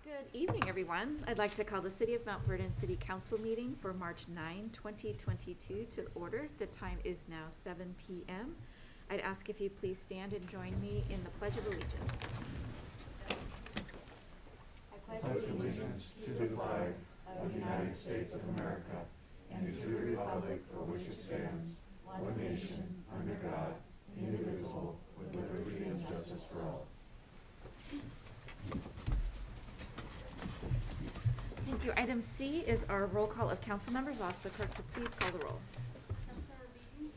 Good evening, everyone. I'd like to call the City of Mount Vernon City Council meeting for March 9, 2022 to order. The time is now 7 p.m. I'd ask if you please stand and join me in the Pledge of Allegiance. I pledge allegiance to the flag of the United States of America and to the republic for which it stands, one nation, under God, indivisible, with liberty and justice for all. Thank you. Item C is our roll call of council members. I'll ask the clerk to please call the roll. Councilmember Beaton?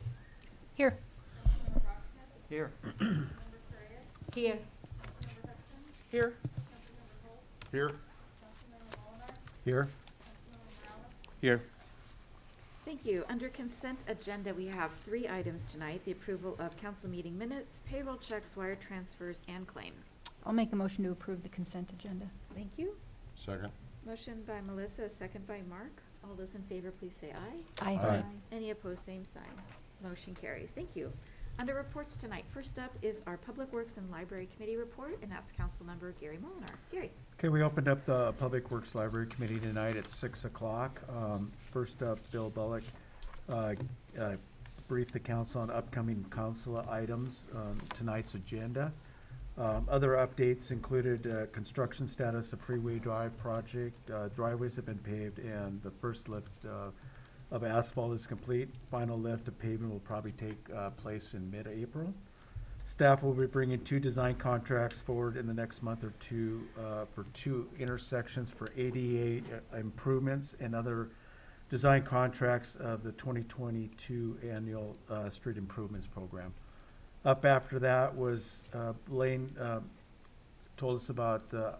Here. Councilmember Brocksmith? Here. Councilmember Correa? Here. Councilmember Hudson? Here. Councilmember Holt? Here. Councilmember Molinar? Here. Councilmember Morales? Here. Thank you. Under consent agenda, we have 3 items tonight: the approval of council meeting minutes, payroll checks, wire transfers, and claims. I'll make a motion to approve the consent agenda. Thank you. Second. Motion by Melissa, a second by Mark. All those in favor, please say aye. Aye. Any opposed, same sign. Motion carries. Thank you. Under reports tonight, first up is our Public Works and Library Committee report, and that's Councilmember Gary Molinar. Gary. Okay, we opened up the Public Works Library Committee tonight at 6 o'clock. First up, Bill Bullock briefed the council on upcoming council items on tonight's agenda. Other updates included construction status of Freeway Drive project. Driveways have been paved and the first lift of asphalt is complete. Final lift of pavement will probably take place in mid-April. Staff will be bringing 2 design contracts forward in the next month or two for 2 intersections for ADA improvements and other design contracts of the 2022 annual street improvements program. Up after that was Blaine told us about the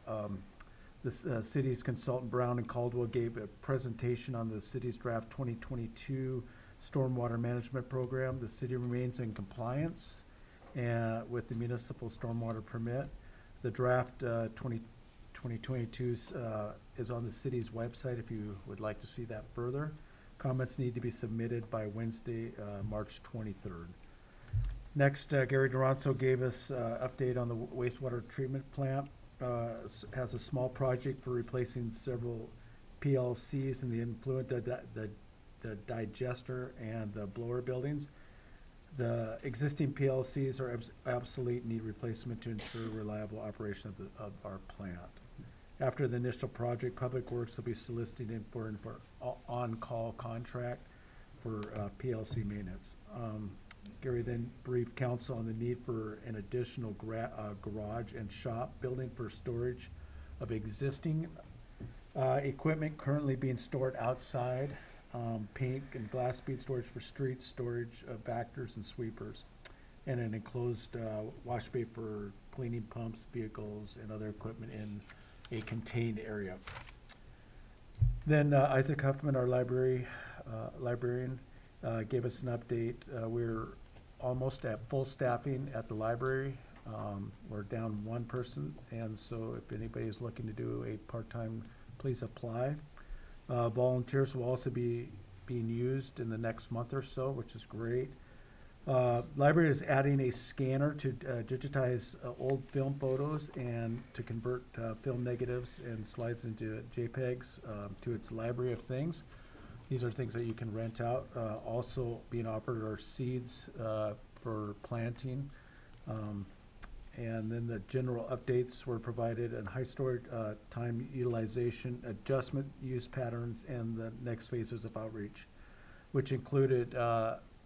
city's consultant Brown and Caldwell gave a presentation on the city's draft 2022 stormwater management program. The city remains in compliance with the municipal stormwater permit. The draft 2022 is on the city's website if you would like to see that further. Comments need to be submitted by Wednesday, March 23rd. Next, Gary Duranzo gave us update on the wastewater treatment plant. Has a small project for replacing several PLCs in the influent, the digester and the blower buildings. The existing PLCs are obsolete and need replacement to ensure reliable operation of our plant. After the initial project, Public Works will be soliciting for on-call contract for PLC maintenance. Gary then briefed council on the need for an additional garage and shop building for storage of existing equipment currently being stored outside, paint and glass bead storage for streets, storage of vectors and sweepers, and an enclosed wash bay for cleaning pumps, vehicles, and other equipment in a contained area. Then Isaac Huffman, our librarian, gave us an update. We're almost at full staffing at the library. We're down 1 person, and so if anybody is looking to do a part-time, please apply. Volunteers will also be being used in the next month or so, which is great. Library is adding a scanner to digitize old film photos and to convert film negatives and slides into JPEGs to its library of things. These are things that you can rent out. Also being offered are seeds for planting. And then the general updates were provided and high storage time utilization, adjustment use patterns, and the next phases of outreach, which included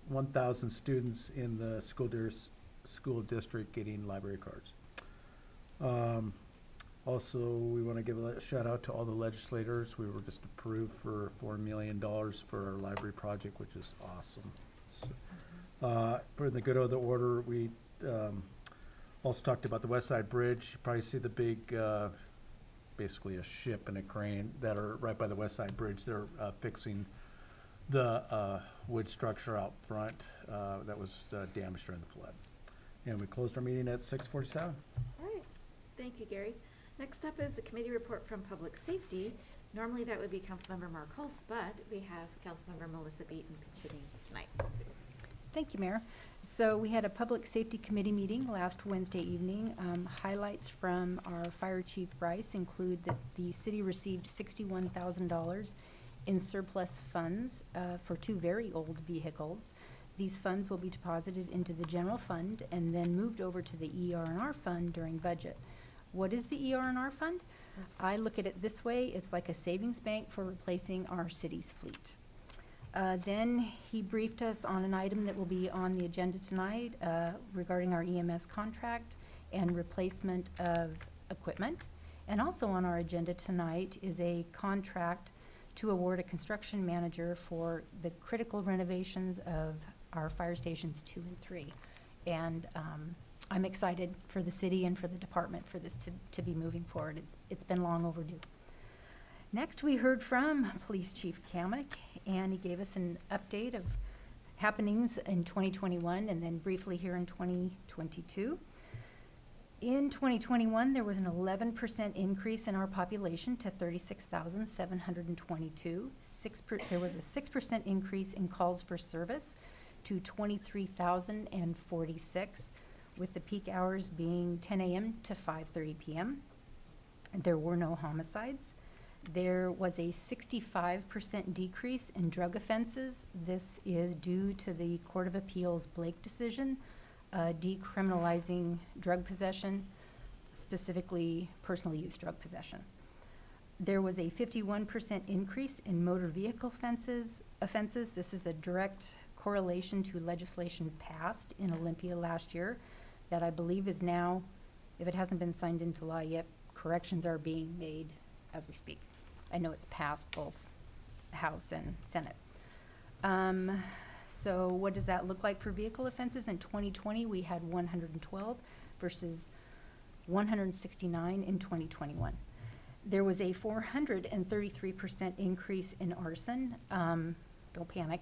1,000 students in the school district getting library cards. Also, we want to give a shout out to all the legislators. We were just approved for $4 million for our library project, which is awesome. So, for the good of the order, we also talked about the West Side Bridge. You probably see the big, basically a ship and a crane that are right by the West Side Bridge. They're fixing the wood structure out front that was damaged during the flood. And we closed our meeting at 6:47. All right. Thank you, Gary. Next up is a committee report from Public Safety. Normally that would be Councilmember Mark Hulse, but we have Councilmember Melissa Beaton pitching tonight. Thank you, Mayor. So we had a Public Safety Committee meeting last Wednesday evening. Highlights from our Fire Chief Bryce include that the city received $61,000 in surplus funds for 2 very old vehicles. These funds will be deposited into the general fund and then moved over to the ER&R fund during budget. What is the ER&R fund? I look at it this way: it's like a savings bank for replacing our city's fleet. Then he briefed us on an item that will be on the agenda tonight regarding our EMS contract and replacement of equipment. And also on our agenda tonight is a contract to award a construction manager for the critical renovations of our fire stations 2 and 3. And I'm excited for the city and for the department for this to be moving forward. It's been long overdue. Next, we heard from Police Chief Kamek, and he gave us an update of happenings in 2021 and then briefly here in 2022. In 2021, there was an 11% increase in our population to 36,722. There was a 6% increase in calls for service to 23,046, with the peak hours being 10 a.m. to 5:30 p.m. There were no homicides. There was a 65% decrease in drug offenses. This is due to the Court of Appeals Blake decision decriminalizing drug possession, specifically personal use drug possession. There was a 51% increase in motor vehicle offenses. This is a direct correlation to legislation passed in Olympia last year that I believe is now, if it hasn't been signed into law yet, corrections are being made as we speak. I know it's passed both House and Senate. So what does that look like for vehicle offenses? In 2020, we had 112 versus 169 in 2021. There was a 433% increase in arson. Don't panic.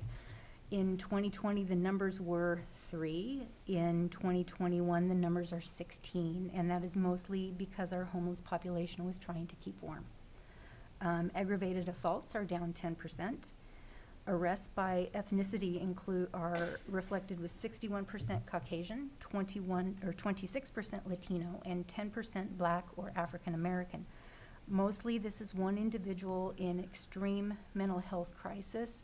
In 2020, the numbers were 3. In 2021, the numbers are 16, and that is mostly because our homeless population was trying to keep warm. Aggravated assaults are down 10%. Arrests by ethnicity are reflected with 61% Caucasian, 26% Latino, and 10% Black or African American. Mostly this is one individual in extreme mental health crisis,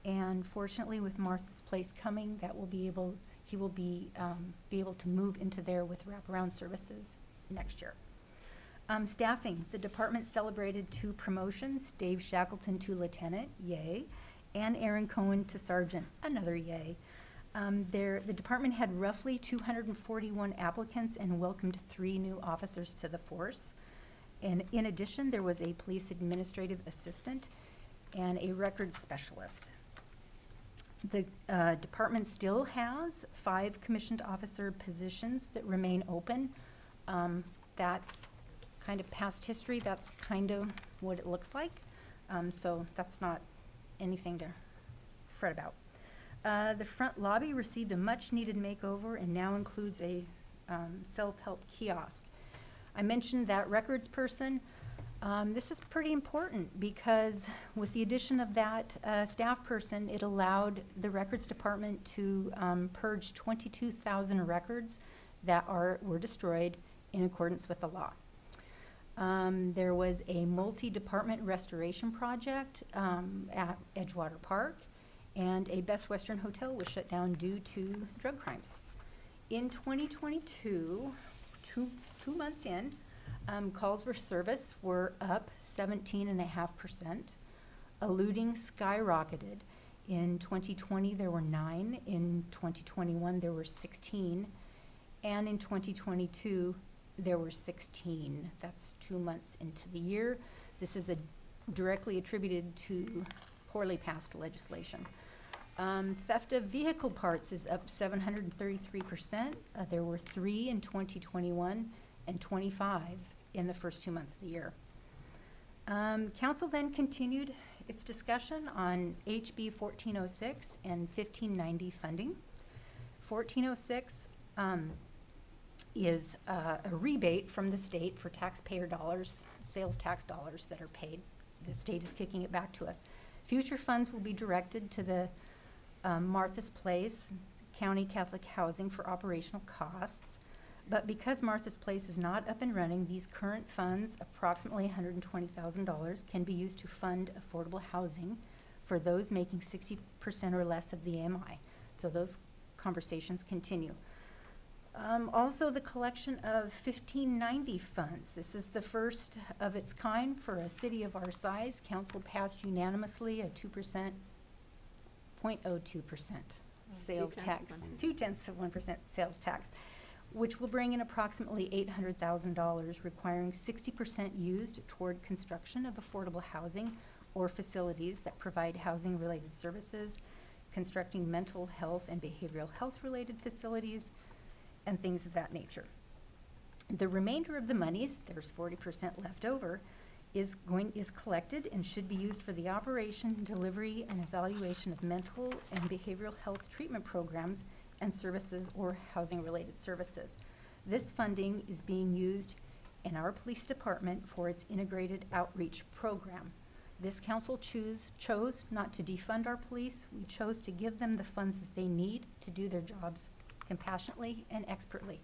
and fortunately with Martha's Place coming, he will be able to move into there with wraparound services next year. Staffing, the department celebrated 2 promotions: Dave Shackleton to lieutenant, yay, and Aaron Cohen to sergeant, another yay. The department had roughly 241 applicants and welcomed 3 new officers to the force. And in addition, there was a police administrative assistant and a records specialist. The department still has 5 commissioned officer positions that remain open. That's kind of past history. That's kind of what it looks like. So that's not anything to fret about. The front lobby received a much needed makeover and now includes a self-help kiosk. I mentioned that records person. This is pretty important because with the addition of that staff person, it allowed the records department to purge 22,000 records that were destroyed in accordance with the law. There was a multi-department restoration project at Edgewater Park, and a Best Western hotel was shut down due to drug crimes. In 2022, two months in, calls for service were up 17.5%. Eluding skyrocketed. In 2020, there were 9. In 2021, there were 16. And in 2022, there were 16. That's 2 months into the year. This is directly attributed to poorly passed legislation. Theft of vehicle parts is up 733%. There were 3 in 2021 and 25 in the first 2 months of the year. Council then continued its discussion on HB 1406 and 1590 funding. 1406 is a rebate from the state for taxpayer dollars, sales tax dollars that are paid. The state is kicking it back to us. Future funds will be directed to the Martha's Place County Catholic Housing for operational costs. But because Martha's Place is not up and running, these current funds, approximately $120,000, can be used to fund affordable housing for those making 60% or less of the AMI. So those conversations continue. Also, the collection of 1590 funds. This is the first of its kind for a city of our size. Council passed unanimously a 2%, 0.02% sales tax, 0.2% sales tax, which will bring in approximately $800,000, requiring 60% used toward construction of affordable housing or facilities that provide housing-related services, constructing mental health and behavioral health-related facilities, and things of that nature. The remainder of the monies, there's 40% left over, is collected and should be used for the operation, delivery, and evaluation of mental and behavioral health treatment programs and services or housing-related services. This funding is being used in our police department for its integrated outreach program. This council chose not to defund our police. We chose to give them the funds that they need to do their jobs compassionately and expertly.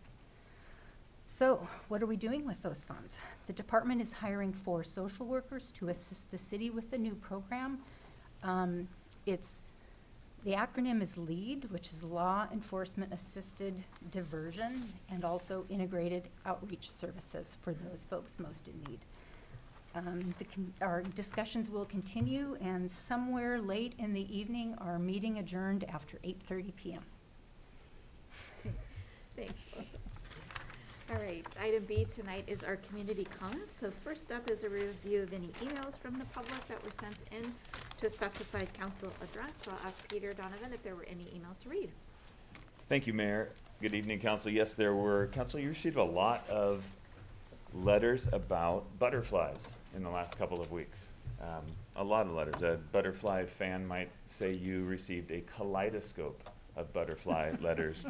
So, what are we doing with those funds? The department is hiring 4 social workers to assist the city with the new program. The acronym is LEAD, which is Law Enforcement Assisted Diversion, and also Integrated Outreach Services for those folks most in need. Our discussions will continue, and somewhere late in the evening, our meeting adjourned after 8:30 p.m. Thanks. All right, item B tonight is our community comments. So first up is a review of any emails from the public that were sent in to a specified council address. So I'll ask Peter Donovan if there were any emails to read. Thank you, Mayor. Good evening, Council. Yes, there were. Council, you received a lot of letters about butterflies in the last couple of weeks. A lot of letters. A butterfly fan might say you received a kaleidoscope of butterfly letters.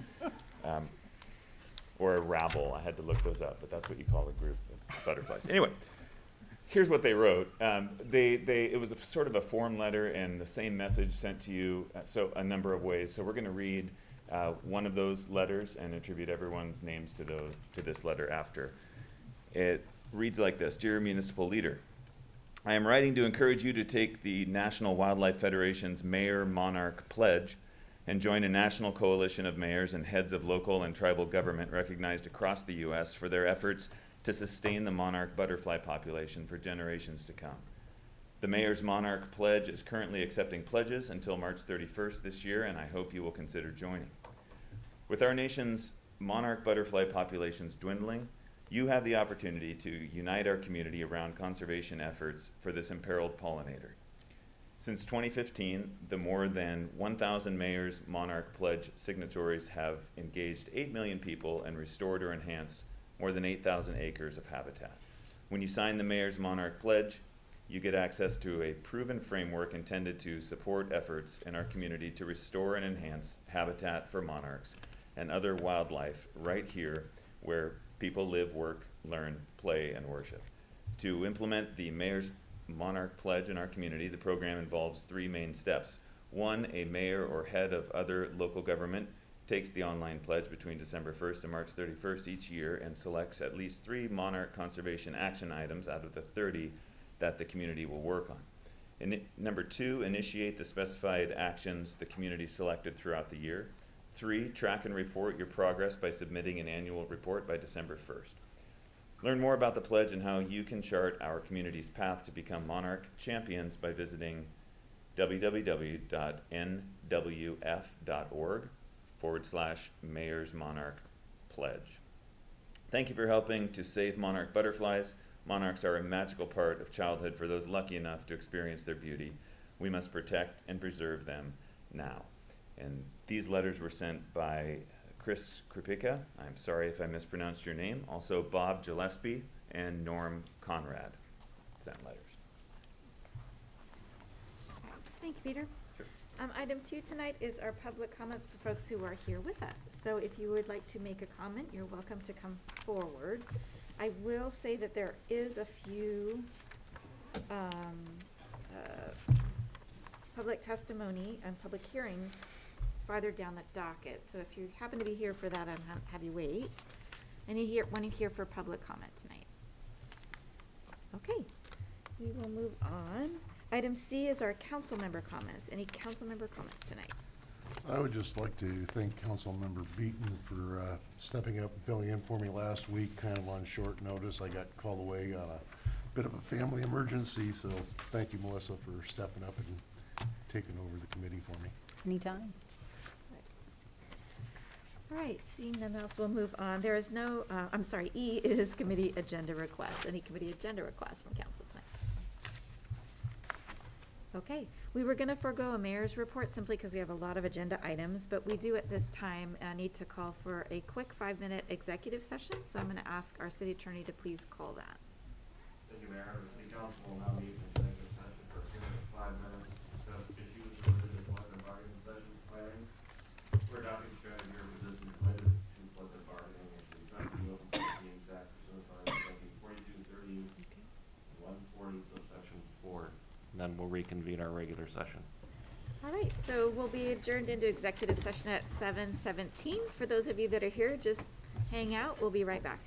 Or a rabble. I had to look those up, but that's what you call a group of butterflies. Anyway, here's what they wrote. It was sort of a form letter and the same message sent to you, so a number of ways. So we're going to read one of those letters and attribute everyone's names to this letter after. It reads like this: Dear Municipal Leader, I am writing to encourage you to take the National Wildlife Federation's Mayor Monarch Pledge and join a national coalition of mayors and heads of local and tribal government recognized across the U.S. for their efforts to sustain the monarch butterfly population for generations to come. The Mayor's Monarch Pledge is currently accepting pledges until March 31st this year, and I hope you will consider joining. With our nation's monarch butterfly populations dwindling, you have the opportunity to unite our community around conservation efforts for this imperiled pollinator. Since 2015, the more than 1,000 Mayor's Monarch Pledge signatories have engaged 8 million people and restored or enhanced more than 8,000 acres of habitat. When you sign the Mayor's Monarch Pledge, you get access to a proven framework intended to support efforts in our community to restore and enhance habitat for monarchs and other wildlife right here where people live, work, learn, play, and worship. To implement the Mayor's Monarch Pledge in our community, the program involves 3 main steps. 1, a mayor or head of other local government takes the online pledge between December 1st and March 31st each year and selects at least 3 monarch conservation action items out of the 30 that the community will work on. Number 2, initiate the specified actions the community selected throughout the year. 3, track and report your progress by submitting an annual report by December 1st. Learn more about the pledge and how you can chart our community's path to become monarch champions by visiting www.nwf.org/Mayor's Monarch Pledge. Thank you for helping to save monarch butterflies. Monarchs are a magical part of childhood for those lucky enough to experience their beauty. We must protect and preserve them now. And these letters were sent by Chris Kripika, I'm sorry if I mispronounced your name, also Bob Gillespie and Norm Conrad sent letters. Thank you, Peter. Sure. Item 2 tonight is our public comments for folks who are here with us. So if you would like to make a comment, you're welcome to come forward. I will say that there is a few public testimony and public hearings farther down the docket. So if you happen to be here for that, have you wait. Want to hear for public comment tonight? Okay, we will move on. Item C is our council member comments. Any council member comments tonight? I would just like to thank Councilmember Beaton for stepping up and filling in for me last week, kind of on short notice. I got called away on a bit of a family emergency, so thank you, Melissa, for stepping up and taking over the committee for me. Anytime. All right, seeing none else, we'll move on. There is no, E is committee agenda requests. Any committee agenda requests from council tonight? Okay, we were gonna forego a mayor's report simply because we have a lot of agenda items, but we do at this time need to call for a quick 5-minute executive session. So I'm gonna ask our city attorney to please call that. Thank you, Mayor. The City Council will now meet in executive session for a period of 5 minutes to discuss issues related to collective bargaining session planning, or adopting strategy or position related to collective bargaining, and to effect the Open Meetings Act pursuant to Section 4230, 140 subsection 4. Then we'll reconvene our regular session. All right, so we'll be adjourned into executive session at 7:17. For those of you that are here, just hang out. We'll be right back.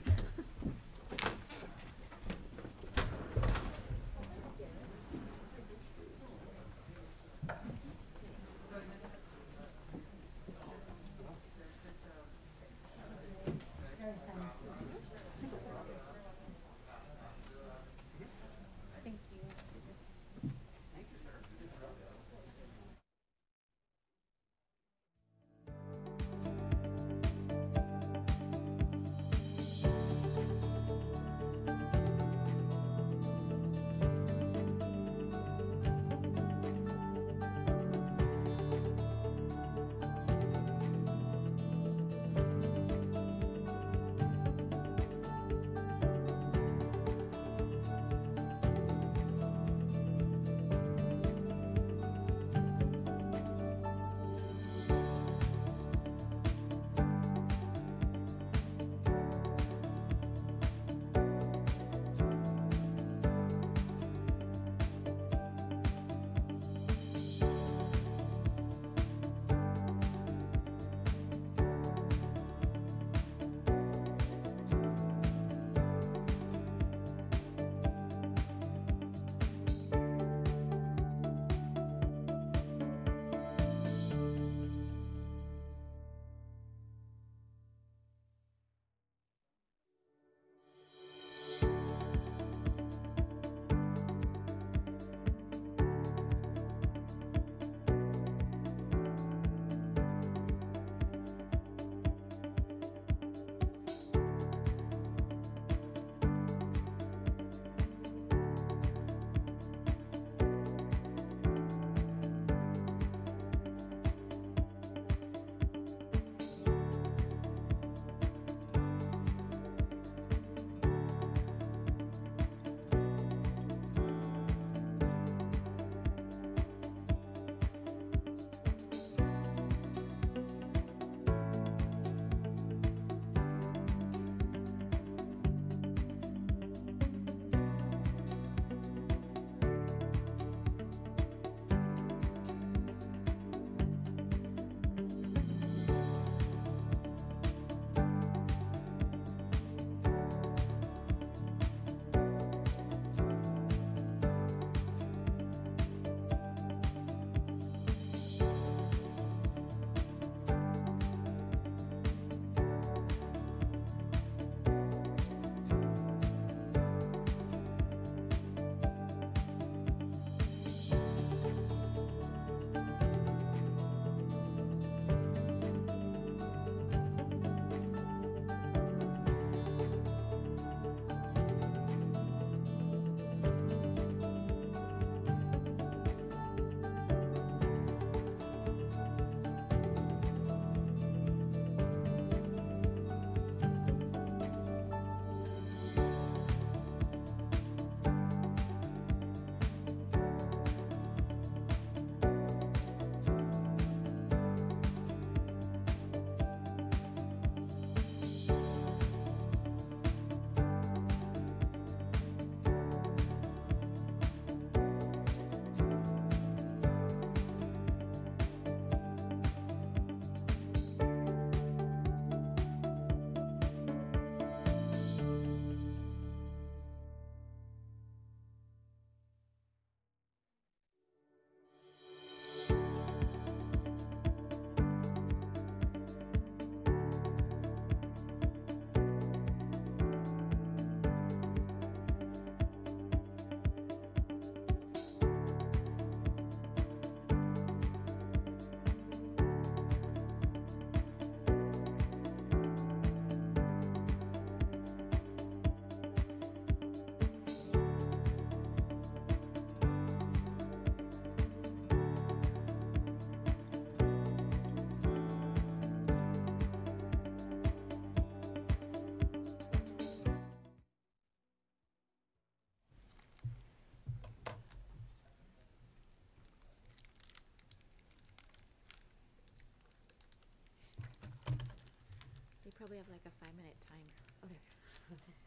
probably have like a 5-minute timer. Oh,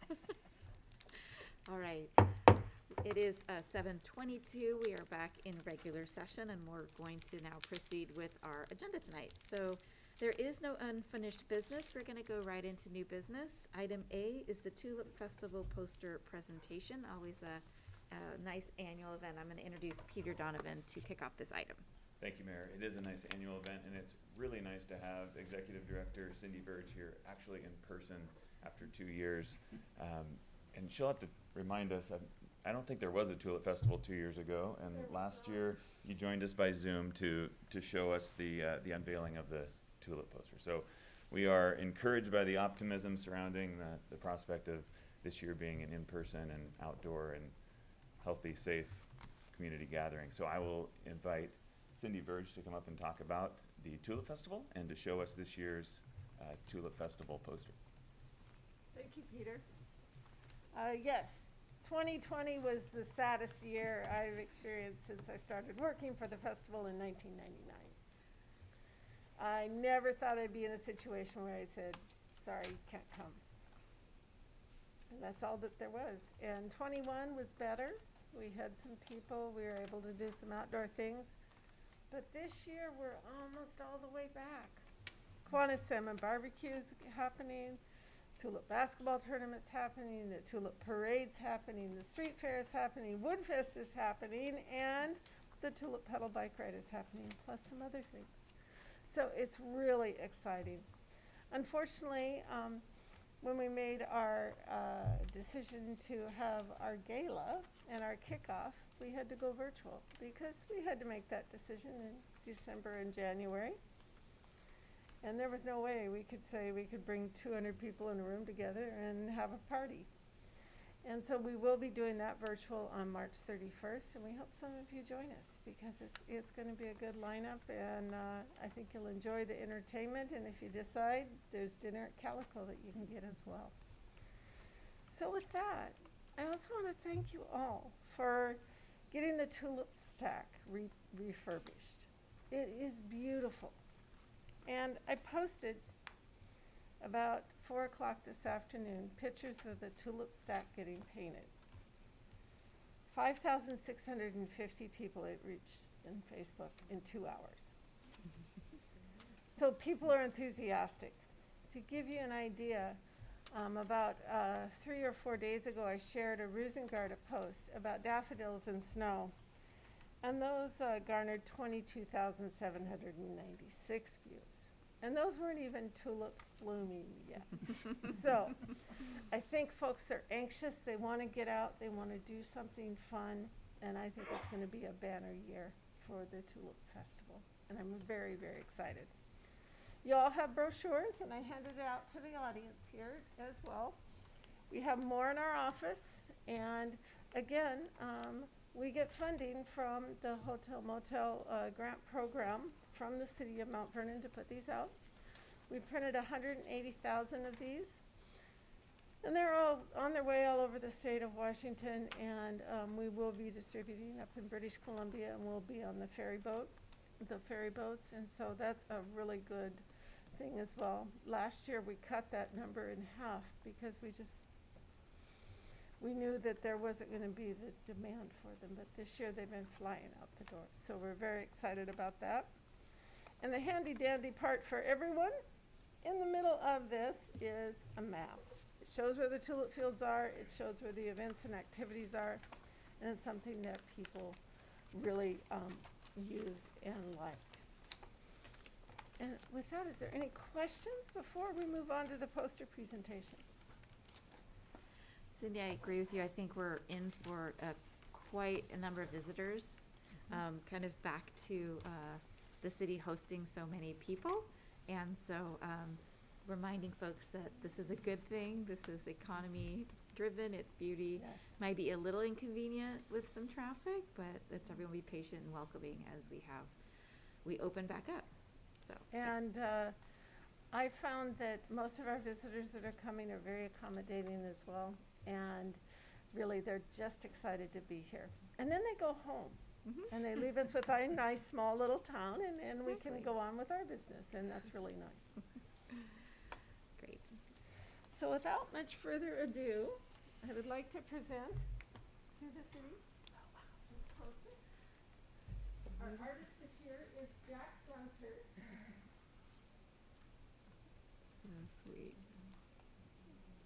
there. All right. It is 7:22. We are back in regular session, and we're going to now proceed with our agenda tonight. So there is no unfinished business. We're going to go right into new business. Item A is the Tulip Festival poster presentation, always a nice annual event. I'm going to introduce Peter Donovan to kick off this item. Thank you, Mayor. It is a nice annual event, and it's really nice to have Executive Director Cindy Verge here actually in person after 2 years. And she'll have to remind us, I don't think there was a Tulip Festival 2 years ago, and last year you joined us by Zoom to show us the unveiling of the Tulip poster. So we are encouraged by the optimism surrounding the prospect of this year being an in-person and outdoor and healthy, safe community gathering. So I will invite Cindy Verge to come up and talk about the Tulip Festival and to show us this year's Tulip Festival poster. Thank you, Peter. Yes, 2020 was the saddest year I've experienced since I started working for the festival in 1999. I never thought I'd be in a situation where I said, sorry, you can't come. And that's all that there was. And 21 was better. We had some people, we were able to do some outdoor things. But this year, we're almost all the way back. Kiwanis Salmon Barbecue is happening. Tulip basketball tournament's happening, the Tulip parade's happening, the street fair is happening, Woodfest is happening, and the Tulip pedal bike ride is happening, plus some other things. So it's really exciting. Unfortunately, when we made our decision to have our gala and our kickoff, we had to go virtual because we had to make that decision in December and January. And there was no way we could say we could bring 200 people in a room together and have a party. And so we will be doing that virtual on March 31st, and we hope some of you join us because it's going to be a good lineup, and I think you'll enjoy the entertainment, and if you decide, there's dinner at Calico that you can get as well. So with that, I also want to thank you all for getting the Tulip stack refurbished. It is beautiful. And I posted about 4 o'clock this afternoon pictures of the Tulip stack getting painted. 5,650 people it reached in Facebook in 2 hours. So people are enthusiastic. To give you an idea, about 3 or 4 days ago, I shared a Rosengard post about daffodils and snow. And those garnered 22,796 views. And those weren't even tulips blooming yet. So I think folks are anxious. They want to get out. They want to do something fun. And I think it's going to be a banner year for the Tulip Festival. And I'm very, very excited. You all have brochures, and I handed it out to the audience here as well. We have more in our office. And again, we get funding from the Hotel Motel grant program from the city of Mount Vernon to put these out. We printed 180,000 of these. And they're all on their way all over the state of Washington, and we will be distributing up in British Columbia, and we'll be on the ferry boats, and so that's a really good thing as well. Last year we cut that number in half because we knew that there wasn't going to be the demand for them, but this year they've been flying out the door. So we're very excited about that. And the handy dandy part for everyone in the middle of this is a map. It shows where the tulip fields are, it shows where the events and activities are, and it's something that people really use and like. And with that, is there any questions before we move on to the poster presentation? Cindy, I agree with you. I think we're in for quite a number of visitors, kind of back to the city hosting so many people. And so reminding folks that this is a good thing. This is economy driven. It's beauty. Yes. Might be a little inconvenient with some traffic, but let's everyone be patient and welcoming as we open back up. So. And I found that most of our visitors that are coming are very accommodating as well. And really, they're just excited to be here. And then they go home. Mm-hmm. And they leave us with our nice, small little town, and we can go on with our business. And that's really nice. Great. So without much further ado, I would like to present to the city. Closer. Our artist this year is Jack Gunter. Oh, sweet.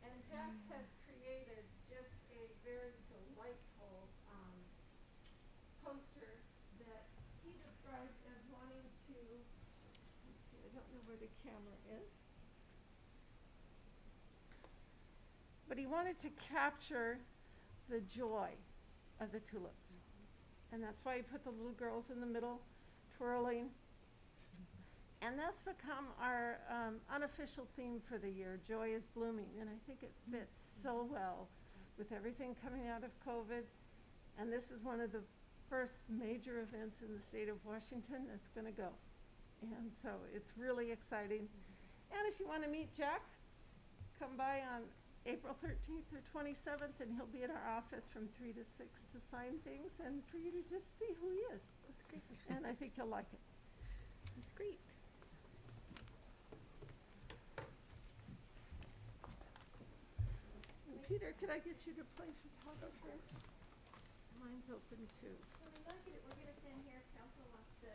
And Jack has created just a very delightful poster that he described as wanting to, let's see, I don't know where the camera is. But he wanted to capture the joy of the tulips. And that's why he put the little girls in the middle twirling. And that's become our unofficial theme for the year, Joy is Blooming. And I think it fits so well with everything coming out of COVID. And this is one of the first major events in the state of Washington that's going to go. And so it's really exciting. And if you want to meet Jack, come by on April 13th or 27th, and he'll be at our office from 3 to 6 to sign things and for you to just see who he is. That's great. And I think you'll like it. That's great. And Peter, could I get you to play photographer? Mine's open too. We're gonna stand here. If council wants to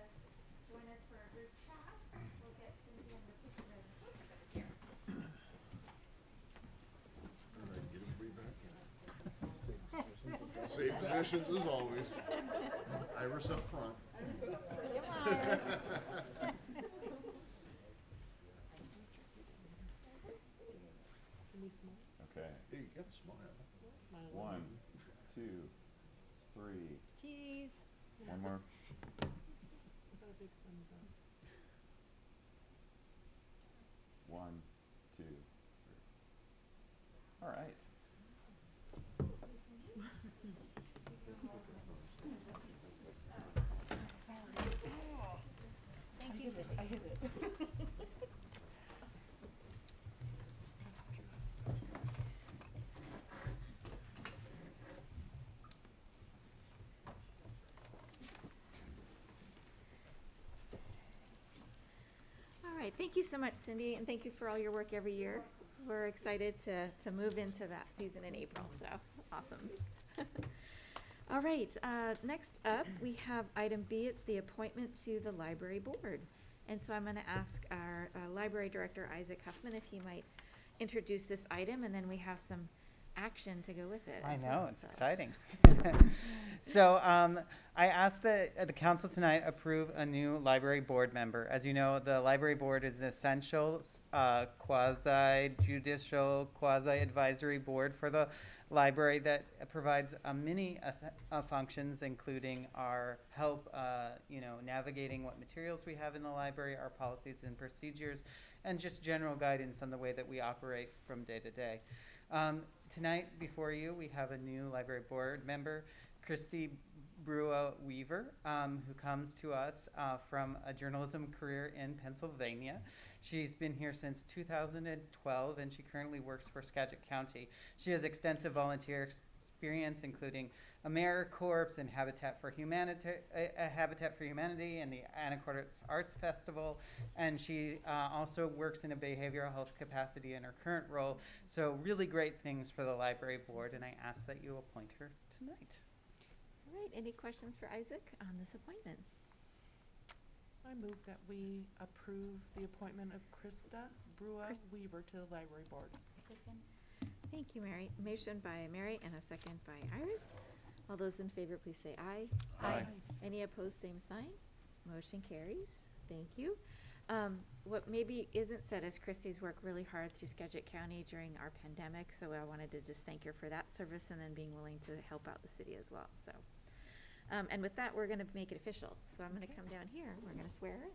join us for a group chat, we'll get Cindy and the picture and the photographers here. Same positions as always. Iris up front. Okay. Hey, you got to smile. 1, 2, 3. Cheese. One more. One, two, three. All right. Thank you. I hit it. All right, thank you so much, Cindy, and thank you for all your work every year. We're excited to move into that season in April, so awesome. All right, next up, we have item B. It's the appointment to the library board. And so I'm going to ask our library director, Isaac Huffman, if he might introduce this item, and then we have some action to go with it. I as know, well, it's so. exciting. So I asked that the council tonight approve a new library board member. As you know, the library board is an essential quasi-judicial, quasi-advisory board for the library that provides many functions, including our help, navigating what materials we have in the library, our policies and procedures, and just general guidance on the way that we operate from day to day. Tonight before you, we have a new library board member, Christy Weaver, who comes to us from a journalism career in Pennsylvania. She's been here since 2012, and she currently works for Skagit County. She has extensive volunteer experience, including AmeriCorps and Habitat for Humanity and the Anacortes Arts Festival. And she also works in a behavioral health capacity in her current role. So really great things for the library board, and I ask that you appoint her tonight. All right, any questions for Isaac on this appointment? I move that we approve the appointment of Krista Weaver to the library board. Second. Thank you, Mary. Motion by Mary and a second by Iris. All those in favor, please say aye. Aye. Any opposed, same sign. Motion carries. Thank you. What maybe isn't said is Christy's worked really hard through Skagit County during our pandemic, so I wanted to just thank her for that service and then being willing to help out the city as well. So, and with that, we're going to make it official. So I'm going to come down here. We're going to swear her in.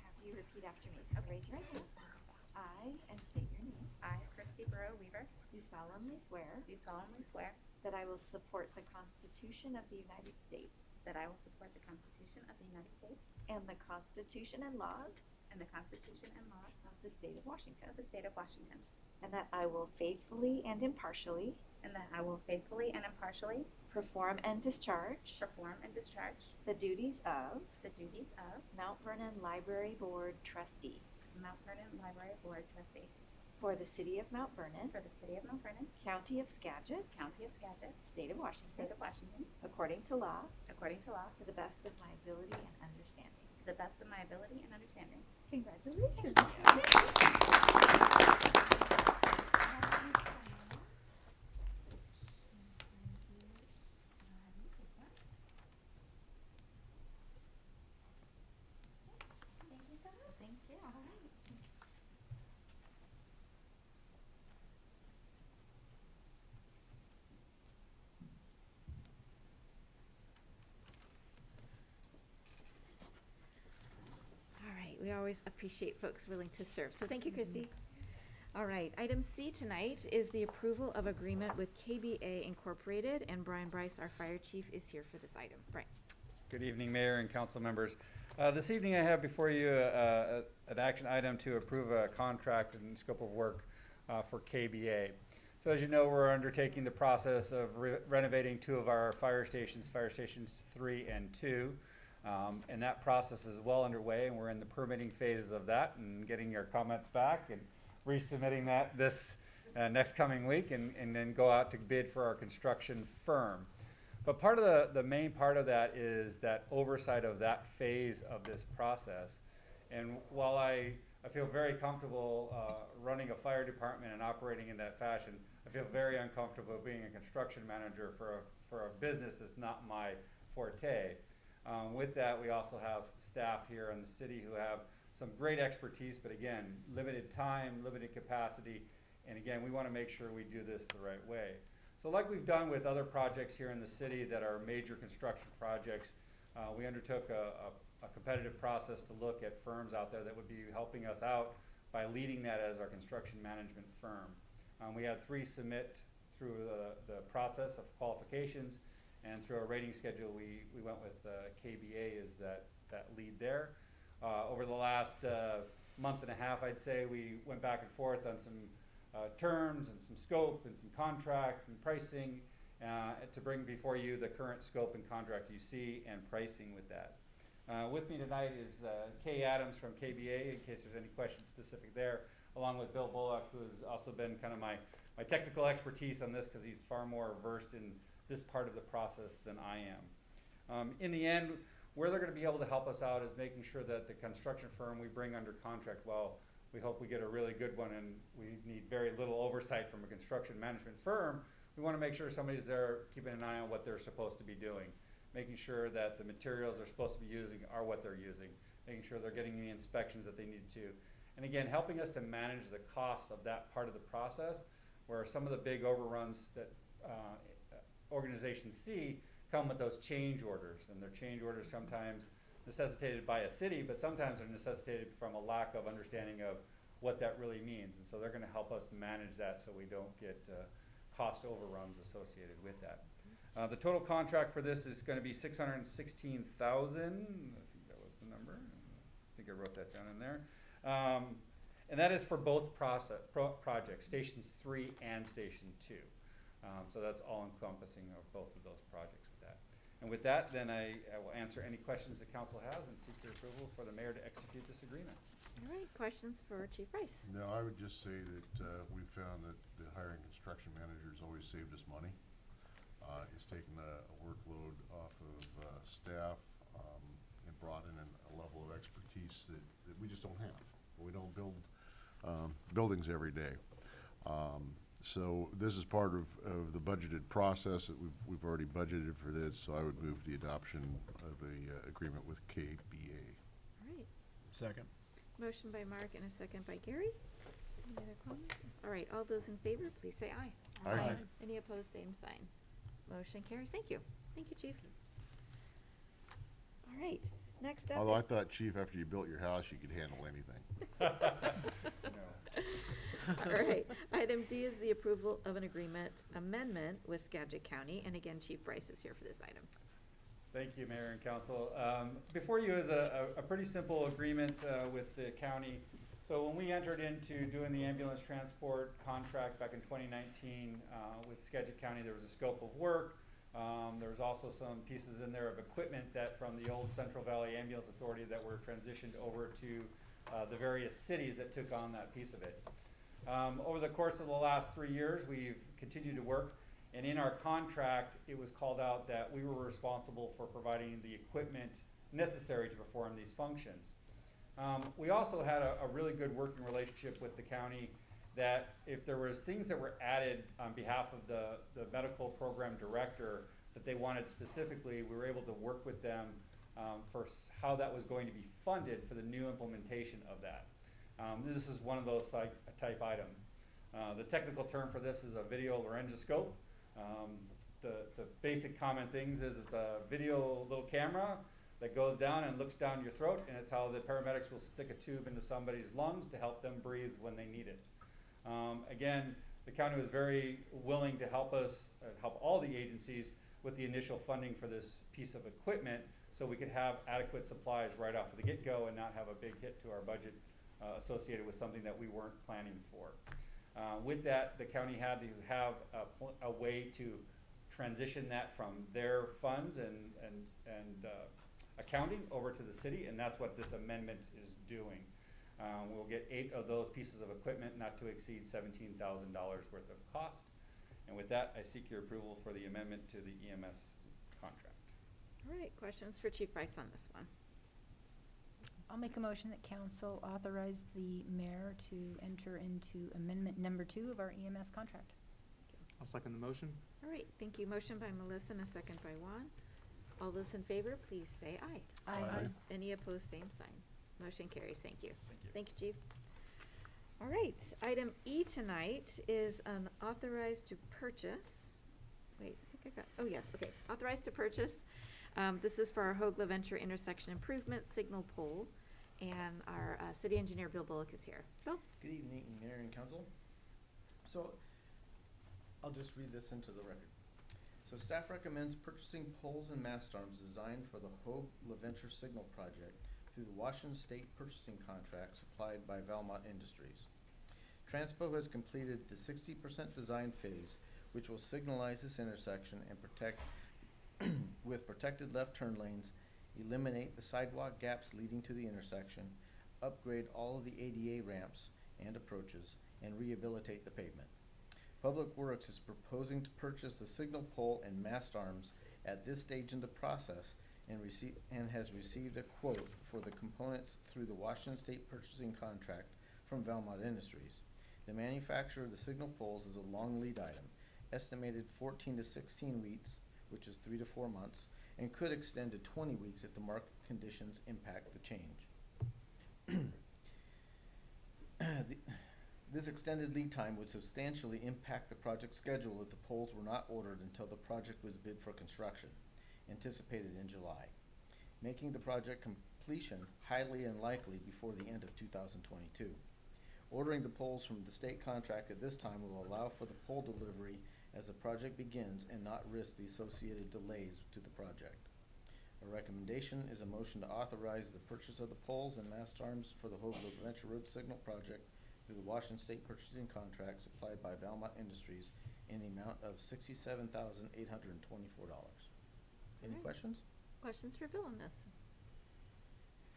Have you repeat after me. Raise your right hand. I, and state your name, I, Christy Weaver, do solemnly swear do solemnly swear that I will support the Constitution of the United States that I will support the Constitution of the United States and the Constitution and laws and the Constitution and laws of the state of Washington, of the state of Washington, and that I will faithfully and impartially and that I will faithfully and impartially perform and discharge the duties of Mount Vernon Library Board Trustee Mount Vernon Library Board Trustee for the City of Mount Vernon, for the City of Mount Vernon, County of Skagit, County of Skagit, State of Washington, State of Washington, according to law, to to the best of my ability and understanding. the best of my ability and understanding. Congratulations. Thank you so much. Thank you. All right. All right, we always appreciate folks willing to serve, so thank you, Christy. All right, item C tonight is the approval of agreement with KBA Incorporated, and Brian Bryce, our fire chief, is here for this item. Brian. Good evening, Mayor and council members. This evening I have before you an action item to approve a contract and scope of work for KBA. So as you know, we're undertaking the process of renovating two of our fire stations 3 and 2. And that process is well underway, and we're in the permitting phases of that and getting your comments back and resubmitting that this next coming week and then go out to bid for our construction firm. But part of the main part of that is that oversight of that phase of this process. And while I feel very comfortable running a fire department and operating in that fashion, I feel very uncomfortable being a construction manager for a business that's not my forte. With that, we also have staff here in the city who have some great expertise, but again, limited time, limited capacity, and again, we want to make sure we do this the right way. So like we've done with other projects here in the city that are major construction projects, we undertook a competitive process to look at firms out there that would be helping us out by leading that as our construction management firm. We had 3 submit through the process of qualifications, and through our rating schedule, we went with KBA as that lead there. Over the last month and a half, I'd say, we went back and forth on some terms and some scope and some contract and pricing to bring before you the current scope and contract you see and pricing with that. With me tonight is Kay Adams from KBA, in case there's any questions specific there, along with Bill Bullock, who has also been kind of my technical expertise on this because he's far more versed in this part of the process than I am. In the end, where they're going to be able to help us out is making sure that the construction firm we bring under contract, well, we hope we get a really good one, and we need very little oversight from a construction management firm. We want to make sure somebody's there keeping an eye on what they're supposed to be doing, making sure that the materials they're supposed to be using are what they're using, making sure they're getting the inspections that they need to. And again, helping us to manage the costs of that part of the process, where some of the big overruns that organizations see come with those change orders, and their change orders sometimes necessitated by a city, but sometimes they're necessitated from a lack of understanding of what that really means. And so they're going to help us manage that so we don't get cost overruns associated with that. The total contract for this is going to be $616,000. I think that was the number. I think I wrote that down in there. And that is for both projects, Stations 3 and Station 2. So that's all encompassing of both of those projects with that. And with that, then I will answer any questions the council has and seek your approval for the mayor to execute this agreement. All right, questions for Chief Bryce? No, I would just say that we found that the hiring construction managers always saved us money. It's taken a workload off of staff and brought in a level of expertise that we just don't have. We don't build buildings every day. So this is part of the budgeted process that we've already budgeted for this, so I would move the adoption of the agreement with KBA. All right. Second. Motion by Mark and a second by Gary. Any other comments? All right, all those in favor, please say aye. Aye. Aye. Any opposed, same sign. Motion carries. Thank you. Thank you, Chief. All right, next up Although I is thought, Chief, after you built your house, you could handle anything. all right, item D is the approval of an agreement amendment with Skagit County, and again, Chief Bryce is here for this item. Thank you, Mayor and Council. Before you is a pretty simple agreement with the county So when we entered into doing the ambulance transport contract back in 2019 with Skagit County, there was a scope of work. There was also some pieces in there of equipment that from the old Central Valley Ambulance Authority that were transitioned over to the various cities that took on that piece of it. Over the course of the last 3 years, we've continued to work, and in our contract, it was called out that we were responsible for providing the equipment necessary to perform these functions. We also had a really good working relationship with the county that if there was things that were added on behalf of the medical program director that they wanted specifically, we were able to work with them for how that was going to be funded for the new implementation of that. This is one of those type items. The technical term for this is a video laryngoscope. The basic common things is it's a video little camera that goes down and looks down your throat, and it's how the paramedics will stick a tube into somebody's lungs to help them breathe when they need it. Again, the county was very willing to help us, help all the agencies with the initial funding for this piece of equipment so we could have adequate supplies right off of the get-go and not have a big hit to our budget associated with something that we weren't planning for. With that, the county had to have a way to transition that from their funds and accounting over to the city, and that's what this amendment is doing. We'll get 8 of those pieces of equipment, not to exceed $17,000 worth of cost. And with that, I seek your approval for the amendment to the EMS contract. All right, questions for Chief Price on this one? I'll make a motion that council authorize the mayor to enter into amendment number 2 of our EMS contract. I'll second the motion. All right, thank you. Motion by Melissa and a second by Juan. All those in favor, please say aye. Aye. Any opposed, same sign. Motion carries. Thank you. Thank you. Thank you, Chief. All right, item E tonight is an authorized to purchase. Wait, I think I got, oh yes, okay. Authorized to purchase. This is for our Hoag LaVenture intersection improvement signal pole. And our city engineer, Bill Bullock, is here. Bill? Good evening, Mayor and Council. So, I'll just read this into the record. So staff recommends purchasing poles and mast arms designed for the Hoag LaVenture Signal Project through the Washington State purchasing contract supplied by Valmont Industries. Transpo has completed the 60% design phase, which will signalize this intersection and protect with protected left turn lanes, eliminate the sidewalk gaps leading to the intersection, upgrade all of the ADA ramps and approaches, and rehabilitate the pavement. Public Works is proposing to purchase the signal pole and mast arms at this stage in the process and has received a quote for the components through the Washington State purchasing contract from Valmont Industries. The manufacture of the signal poles is a long lead item, estimated 14 to 16 weeks, which is 3 to 4 months, and could extend to 20 weeks if the market conditions impact the change. This extended lead time would substantially impact the project schedule if the poles were not ordered until the project was bid for construction, anticipated in July, making the project completion highly unlikely before the end of 2022. Ordering the poles from the state contract at this time will allow for the pole delivery as the project begins and not risk the associated delays to the project. A recommendation is a motion to authorize the purchase of the poles and mast arms for the Hoag LaVenture Road Signal Project through the Washington State purchasing contract supplied by Valmont Industries in the amount of $67,824. Any Alright. questions? Questions for Bill on this?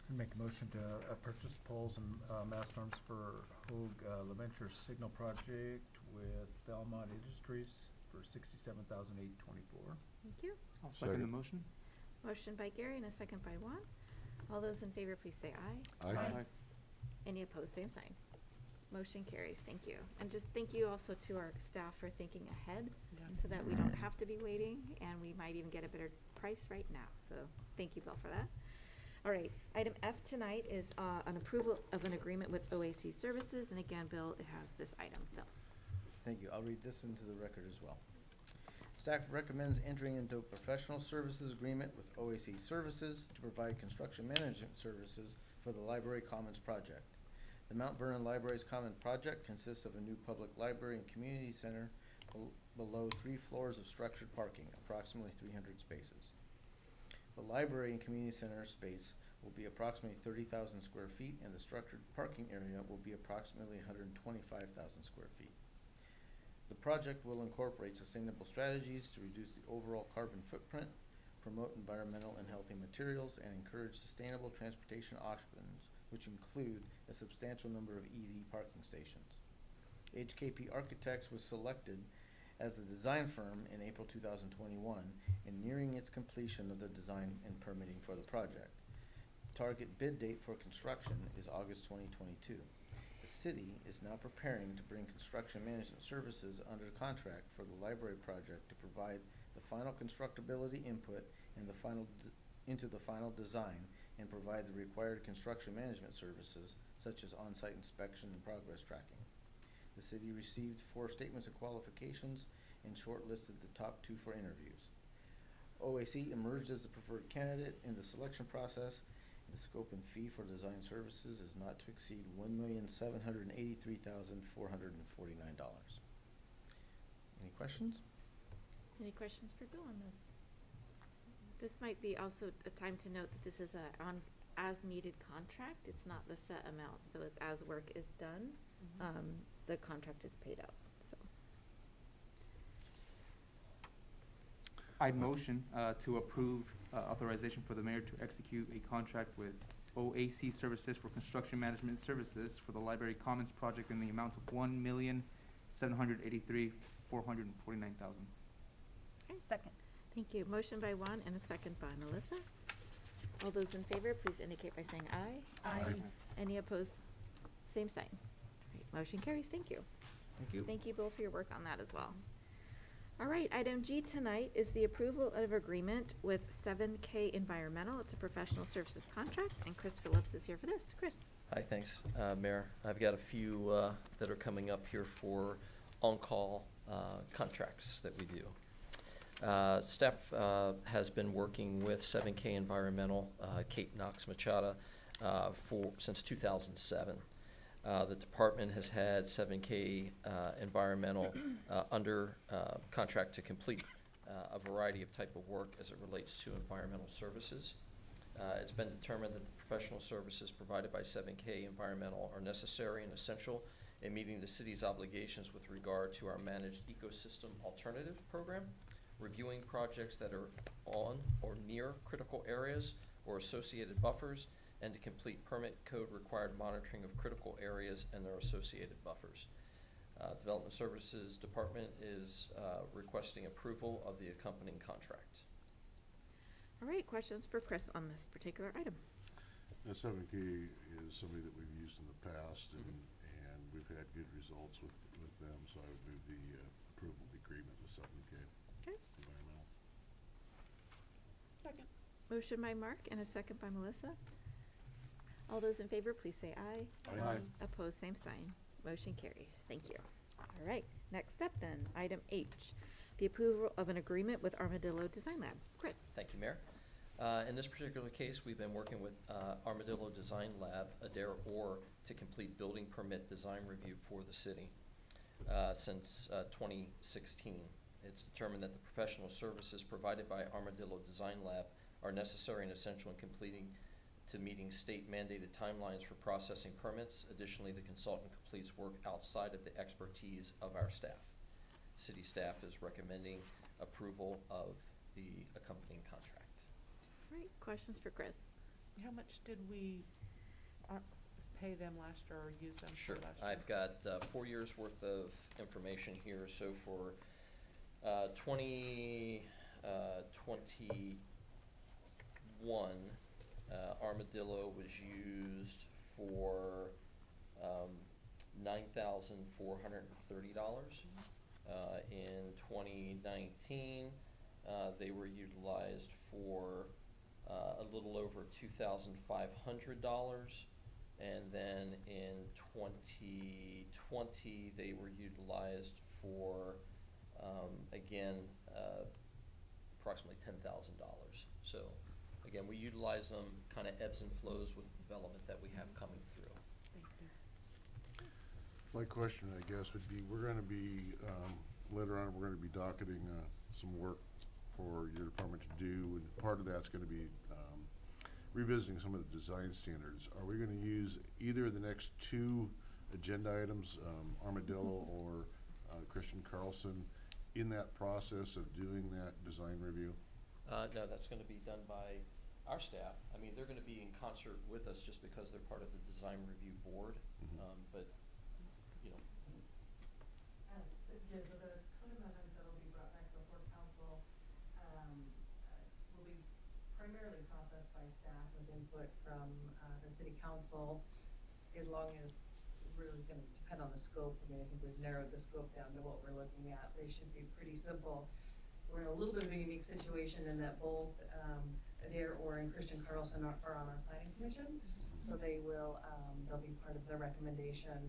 Make a motion to purchase poles and mast arms for Hoag LaVenture Signal Project with Valmont Industries for $67,824. Thank you. I'll second the motion. Motion by Gary and a second by Juan. All those in favor, please say aye. Aye. Any opposed, same sign. Motion carries. Thank you. And just thank you also to our staff for thinking ahead Yeah. so that we don't have to be waiting and we might even get a better price right now. So thank you, Bill, for that. All right, item F tonight is an approval of an agreement with OAC Services. And again, Bill, it has this item. Bill. Thank you. I'll read this into the record as well. Staff recommends entering into a professional services agreement with OAC Services to provide construction management services for the Library Commons project. The Mount Vernon Library's Common project consists of a new public library and community center below 3 floors of structured parking, approximately 300 spaces. The library and community center space will be approximately 30,000 square feet, and the structured parking area will be approximately 125,000 square feet. The project will incorporate sustainable strategies to reduce the overall carbon footprint, promote environmental and healthy materials, and encourage sustainable transportation options, which include a substantial number of EV parking stations. HKP Architects was selected as the design firm in April 2021 and nearing its completion of the design and permitting for the project. Target bid date for construction is August 2022. The city is now preparing to bring construction management services under contract for the library project to provide the final constructability input and into the final design and provide the required construction management services such as on-site inspection and progress tracking. The city received 4 statements of qualifications and shortlisted the top 2 for interviews. OAC emerged as the preferred candidate in the selection process. The scope and fee for design services is not to exceed $1,783,449. Any questions? Any questions for Bill on this? This might be also a time to note that this is a as-needed contract. It's not the set amount, so it's as work is done, the contract is paid out, so. I'd motion to approve authorization for the mayor to execute a contract with OAC Services for construction management services for the library commons project in the amount of $1,783,449,000. Second. Thank you. Motion by Juan and a second by Melissa. All those in favor, please indicate by saying aye. Aye. Any opposed? Same sign. Great. Motion carries. Thank you. Thank you. Thank you, Bill, for your work on that as well. All right, item G tonight is the approval of agreement with 7K Environmental. It's a professional services contract, and Chris Phillips is here for this. Chris. Hi, thanks, Mayor. I've got a few that are coming up here for on-call contracts that we do. Staff has been working with 7K Environmental, Kate Knox Machada, since 2007. The department has had 7K Environmental under contract to complete a variety of type of work as it relates to environmental services. It's been determined that the professional services provided by 7K Environmental are necessary and essential in meeting the city's obligations with regard to our managed ecosystem alternative program, reviewing projects that are on or near critical areas or associated buffers, and to complete permit code required monitoring of critical areas and their associated buffers. Development Services Department is requesting approval of the accompanying contract. All right, questions for Chris on this particular item? 7K is somebody that we've used in the past, and we've had good results with them, so I would move the approval of the agreement with 7K. Okay. Environmental. Second. Motion by Mark and a second by Melissa. All those in favor, please say aye. Aye. Opposed, same sign. Motion carries. Thank you. All right, next up then, item H, the approval of an agreement with Armadillo Design Lab. Chris. Thank you, Mayor. In this particular case, we've been working with Armadillo Design Lab, Adair Orr, to complete building permit design review for the city since 2016. It's determined that the professional services provided by Armadillo Design Lab are necessary and essential in meeting state mandated timelines for processing permits. Additionally, the consultant completes work outside of the expertise of our staff. City staff is recommending approval of the accompanying contract. All right, questions for Chris? How much did we pay them last year or use them Sure. for last year? I've got 4 years worth of information here. So for 2021, Armadillo was used for $9,430. In 2019, they were utilized for a little over $2,500. And then in 2020, they were utilized for, again, approximately $10,000. So again, we utilize them, kind of ebbs and flows with the development that we have coming through. Thank you. My question, I guess, would be, we're gonna be, later on, we're gonna be docketing some work for your department to do, and part of that's gonna be revisiting some of the design standards, are we gonna use either of the next two agenda items, Armadillo or Christian Carlson, in that process of doing that design review? No, that's gonna be done by our staff. I mean, they're gonna be in concert with us just because they're part of the design review board, but, you know. The code amendments that will be brought back before council will be primarily processed by staff with input from the city council, as long as it's really going to depend on the scope. I mean, I think we've narrowed the scope down to what we're looking at. They should be pretty simple. We're in a little bit of a unique situation in that both Adair Orr and Christian Carlson are on our planning commission. So they will, they'll be part of the recommendation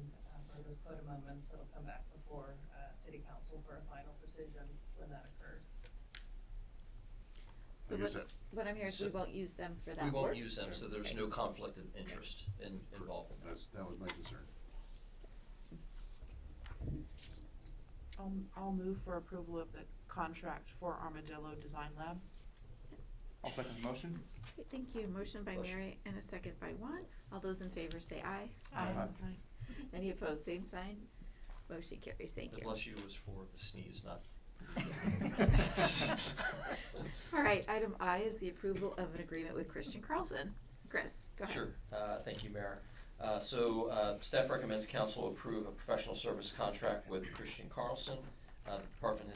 for those code amendments that'll come back before city council for a final decision when that occurs. So what I'm hearing is we won't use them for that We work? won't use them, so there's no conflict of interest involved in that. That was my concern. I'll move for approval of the contract for Armadillo Design Lab. I'll second the motion. Okay, thank you. Motion by Motion. Mary and a second by Juan. All those in favor say aye. Aye. Any opposed, same sign. Motion carries. Thank The you. bless you was for the sneeze, not. All right, item I is the approval of an agreement with Christian Carlson. Chris, go ahead. Sure. Thank you, Mayor. Staff recommends council approve a professional service contract with Christian Carlson. The department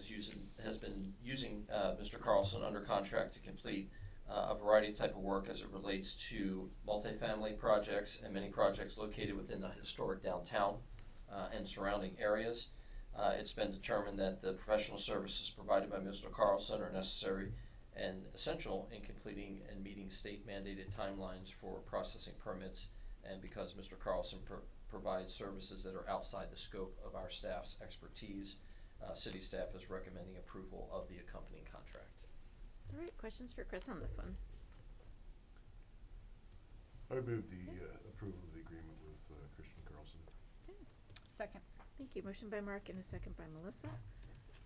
has been using Mr. Carlson under contract to complete a variety of type of work as it relates to multifamily projects and many projects located within the historic downtown and surrounding areas. It's been determined that the professional services provided by Mr. Carlson are necessary and essential in completing and meeting state mandated timelines for processing permits, and because Mr. Carlson provides services that are outside the scope of our staff's expertise, city staff is recommending approval of the accompanying contract. All right, questions for Chris on this one? I move the approval of the agreement with Christian Carlson. Okay. Second. Thank you. Motion by Mark and a second by Melissa.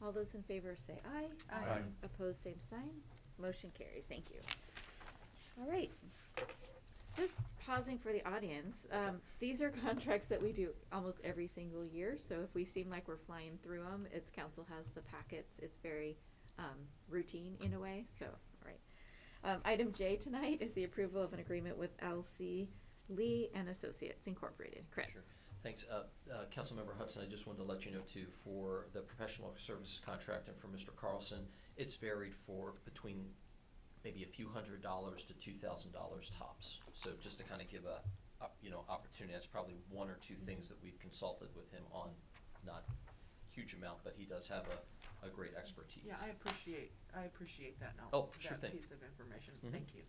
All those in favor say aye. Aye. Opposed, same sign. Motion carries. Thank you. All right. Just pausing for the audience. These are contracts that we do almost every single year. So if we seem like we're flying through them, it's council has the packets. It's very routine in a way. So, all right. Item J tonight is the approval of an agreement with LC Lee and Associates Incorporated. Chris. Sure. Thanks. Councilmember Hudson, I just wanted to let you know too, for the professional services contract and for Mr. Carlson, it's varied for between maybe a few $100s to $2,000 tops. So just to kind of give a opportunity, that's probably one or two things that we've consulted with him on, not huge amount, but he does have a great expertise. Yeah, I appreciate that now. Oh, sure that thing. piece of information. Mhm. Thank you.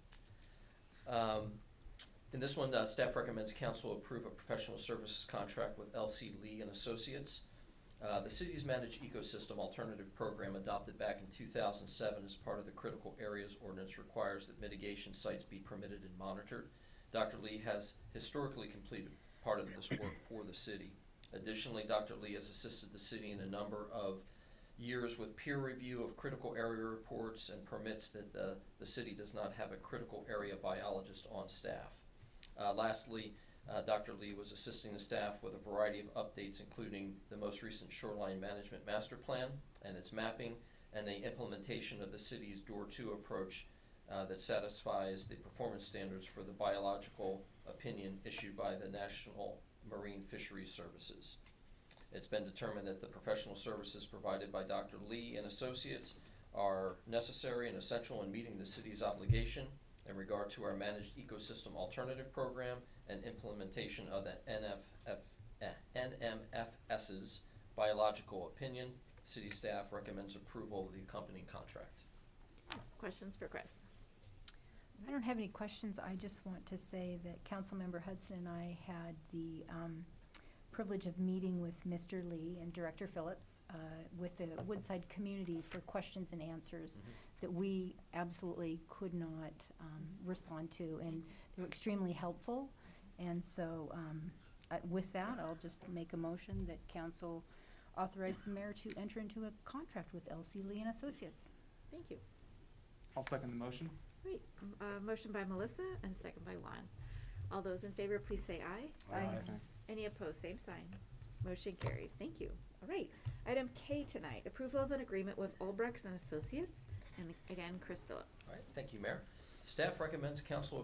In this one, staff recommends council approve a professional services contract with LC Lee and Associates. The city's managed ecosystem alternative program adopted back in 2007 as part of the critical areas ordinance requires that mitigation sites be permitted and monitored. Dr. Lee has historically completed part of this work for the city. Additionally, Dr. Lee has assisted the city in a number of years with peer review of critical area reports and permits that the city does not have a critical area biologist on staff. Lastly, Dr. Lee was assisting the staff with a variety of updates, including the most recent Shoreline Management Master Plan and its mapping, and the implementation of the city's Door-to approach that satisfies the performance standards for the biological opinion issued by the National Marine Fisheries Services. It's been determined that the professional services provided by Dr. Lee and Associates are necessary and essential in meeting the city's obligation in regard to our managed ecosystem alternative program and implementation of the NMFS's biological opinion. City staff recommends approval of the accompanying contract. Questions for Chris? I don't have any questions. I just want to say that Councilmember Hudson and I had the privilege of meeting with Mr. Lee and Director Phillips with the Woodside community for questions and answers that we absolutely could not respond to, and they were extremely helpful. And so with that, I'll just make a motion that council authorize the mayor to enter into a contract with LC Lee and Associates. Thank you. I'll second the motion. Great. Motion by Melissa and a second by Juan. All those in favor, please say aye. Aye. Any opposed, same sign. Motion carries. Thank you. All right. Item K tonight, approval of an agreement with Olbrechts and Associates. And again, Chris Phillips. All right, thank you, Mayor. Staff recommends council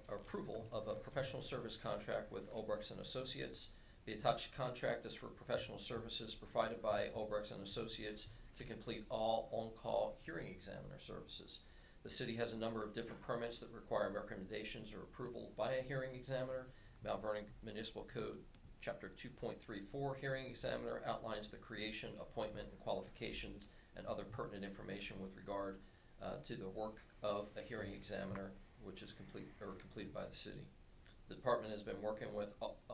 approval of a professional service contract with Olbrechts and Associates. The attached contract is for professional services provided by Olbrechts and Associates to complete all on-call hearing examiner services. The city has a number of different permits that require recommendations or approval by a hearing examiner. Mount Vernon Municipal Code Chapter 2.34 hearing examiner outlines the creation, appointment, and qualifications and other pertinent information with regard to the work of a hearing examiner, which is completed by the city. The department has been working with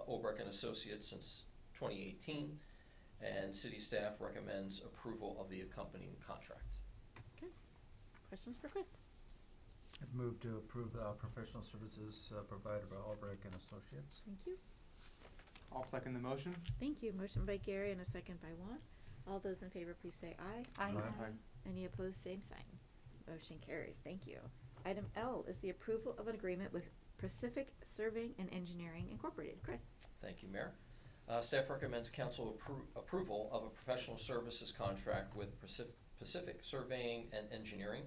Olbrecht and Associates since 2018, and city staff recommends approval of the accompanying contract. Okay. Questions for Chris? I'd move to approve professional services provided by Albrecht and Associates. Thank you. I'll second the motion. Thank you. Motion by Gary and a second by Juan. All those in favor, please say aye. Aye. Any opposed, same sign. Motion carries. Thank you. Item L is the approval of an agreement with Pacific Surveying and Engineering Incorporated. Chris? Thank you, Mayor. Staff recommends council approval of a professional services contract with Pacific Surveying and Engineering.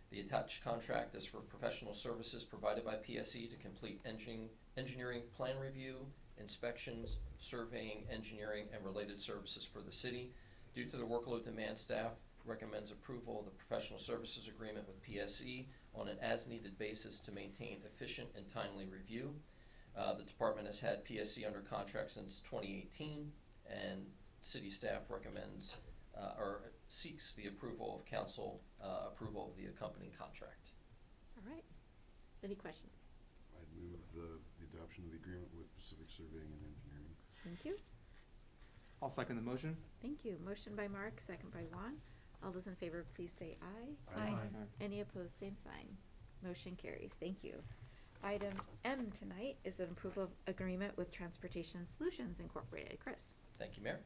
The attached contract is for professional services provided by PSE to complete engineering plan review, inspections, surveying, engineering, and related services for the city. Due to the workload demand, staff recommends approval of the professional services agreement with PSE on an as-needed basis to maintain efficient and timely review. The department has had PSE under contract since 2018, and city staff recommends or seeks the approval of council approval of the accompanying contract. All right. Any questions? I'd move the adoption of the agreement with Pacific Surveying and Engineering. Thank you. I'll second the motion. Thank you. Motion by Mark, second by Juan. All those in favor, please say aye. Aye. Any opposed, same sign. Motion carries. Thank you. Item M tonight is an approval of agreement with Transportation Solutions Incorporated. Chris? Thank you, Mayor.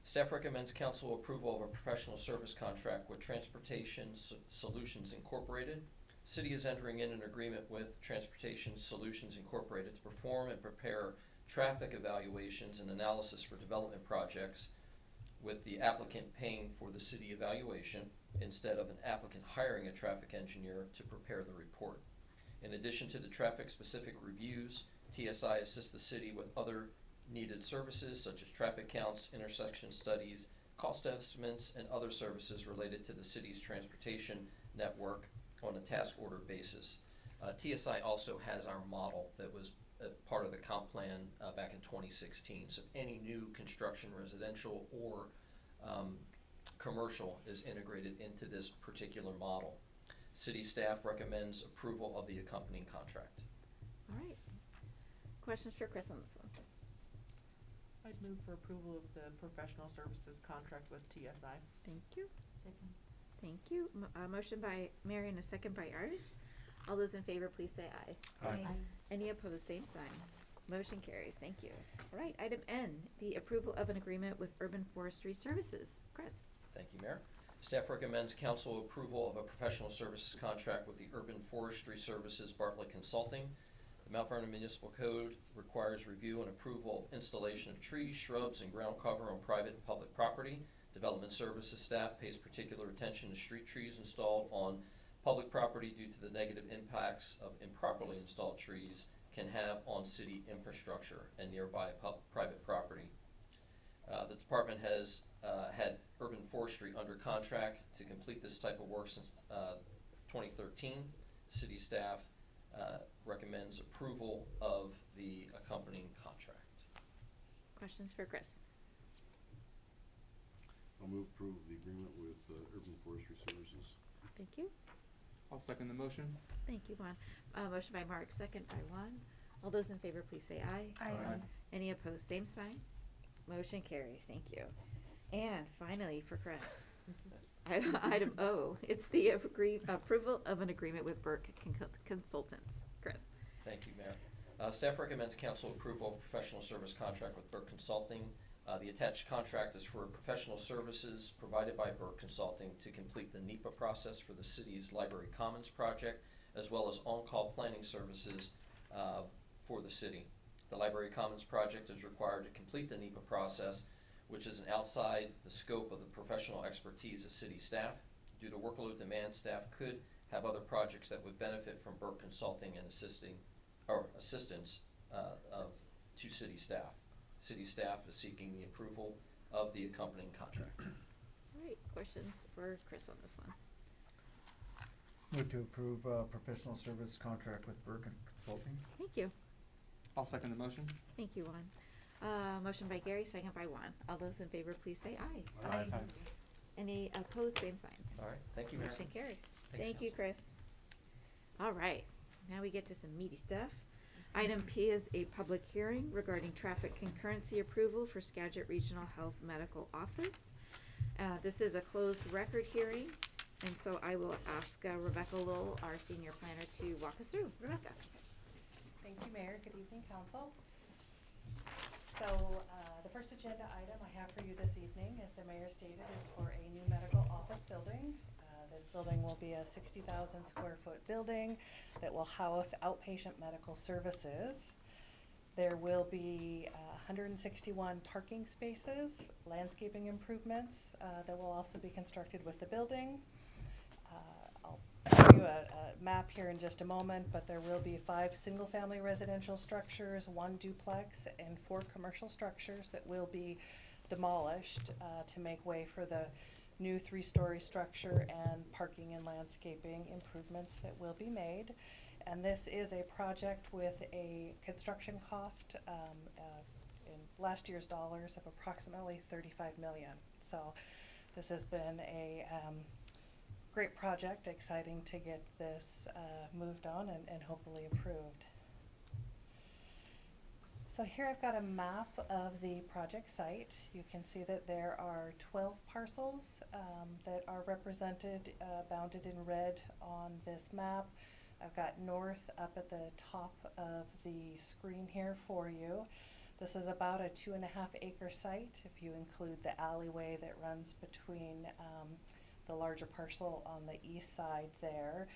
Staff recommends council approval of a professional service contract with Transportation Solutions Incorporated. City is entering in an agreement with Transportation Solutions Incorporated to perform and prepare traffic evaluations and analysis for development projects, with the applicant paying for the city evaluation instead of an applicant hiring a traffic engineer to prepare the report. In addition to the traffic-specific reviews, TSI assists the city with other needed services such as traffic counts, intersection studies, cost estimates, and other services related to the city's transportation network on a task order basis. TSI also has our model that was part of the comp plan back in 2016. So any new construction, residential or commercial, is integrated into this particular model. City staff recommends approval of the accompanying contract. All right. Questions for Chris on this one? I'd move for approval of the professional services contract with TSI. Thank you. Second. Thank you. Motion by Mary and a second by Artis. All those in favor, please say aye. Aye. Any opposed, same sign. Motion carries. Thank you. All right. Item N, the approval of an agreement with Urban Forestry Services. Chris? Thank you, Mayor. Staff recommends council approval of a professional services contract with the Urban Forestry Services Bartlett Consulting. The Mount Vernon Municipal Code requires review and approval of installation of trees, shrubs, and ground cover on private and public property. Development Services staff pays particular attention to street trees installed on public property due to the negative impacts of improperly installed trees can have on city infrastructure and nearby private property. The department has had Urban Forestry under contract to complete this type of work since 2013. City staff recommends approval of the accompanying contract. Questions for Chris? I'll move approval of the agreement with Urban Forestry Services. Thank you. I'll second the motion. Thank you, Juan. Motion by Mark, second by Juan. All those in favor, please say aye. Aye. Aye. Any opposed, same sign. Motion carries. Thank you. And finally, for Chris, item O, it's the approval of an agreement with Burke Consultants. Chris? Thank you, Mayor. Staff recommends council approval of a professional service contract with Burke Consulting. The attached contract is for professional services provided by Burke Consulting to complete the NEPA process for the city's Library Commons project, as well as on-call planning services for the city. The Library Commons project is required to complete the NEPA process, which is outside the scope of the professional expertise of city staff. Due to workload demand, staff could have other projects that would benefit from Burke consulting and assistance to city staff. City staff is seeking the approval of the accompanying contract. All right, questions for Chris on this one? Move to approve professional service contract with Burke Consulting. Thank you. I'll second the motion. Thank you, Juan. Motion by Gary, second by Juan. All those in favor, please say aye. Aye. Any opposed, same sign. All right, thank you, Mayor. Motion carries. Thanks, Thank you, Council. Chris. All right, now we get to some meaty stuff. Item P is a public hearing regarding traffic concurrency approval for Skagit Regional Health Medical Office. This is a closed record hearing, and so I will ask Rebecca Lowell, our senior planner, to walk us through. Rebecca. Thank you, Mayor. Good evening, Council. So, the first agenda item I have for you this evening, as the Mayor stated, is for a new medical office building. This building will be a 60,000 square foot building that will house outpatient medical services. There will be 161 parking spaces, landscaping improvements that will also be constructed with the building. I'll show you a map here in just a moment, but there will be 5 single-family residential structures, 1 duplex, and 4 commercial structures that will be demolished to make way for the new 3-story structure and parking and landscaping improvements that will be made. And this is a project with a construction cost in last year's dollars of approximately $35 million. So this has been a great project, exciting to get this moved on and hopefully approved. So here I've got a map of the project site. You can see that there are 12 parcels that are represented, bounded in red on this map. I've got north up at the top of the screen here for you. This is about a 2.5 acre site if you include the alleyway that runs between the larger parcel on the east side there.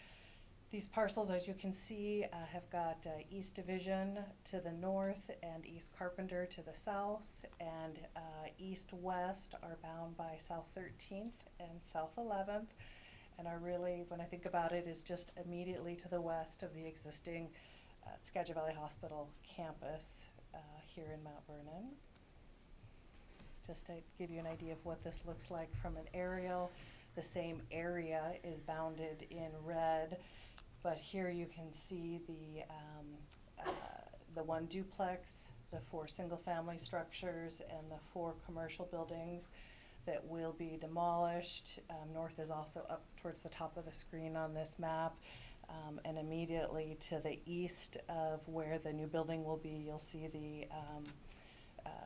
These parcels, as you can see, have got East Division to the north and East Carpenter to the south, and east-west are bound by South 13th and South 11th, and are really, when I think about it, is just immediately to the west of the existing Skagit Valley Hospital campus here in Mount Vernon. Just to give you an idea of what this looks like from an aerial, the same area is bounded in red. But here you can see the 1 duplex, the 4 single-family structures, and the 4 commercial buildings that will be demolished. North is also up towards the top of the screen on this map. And immediately to the east of where the new building will be, you'll see the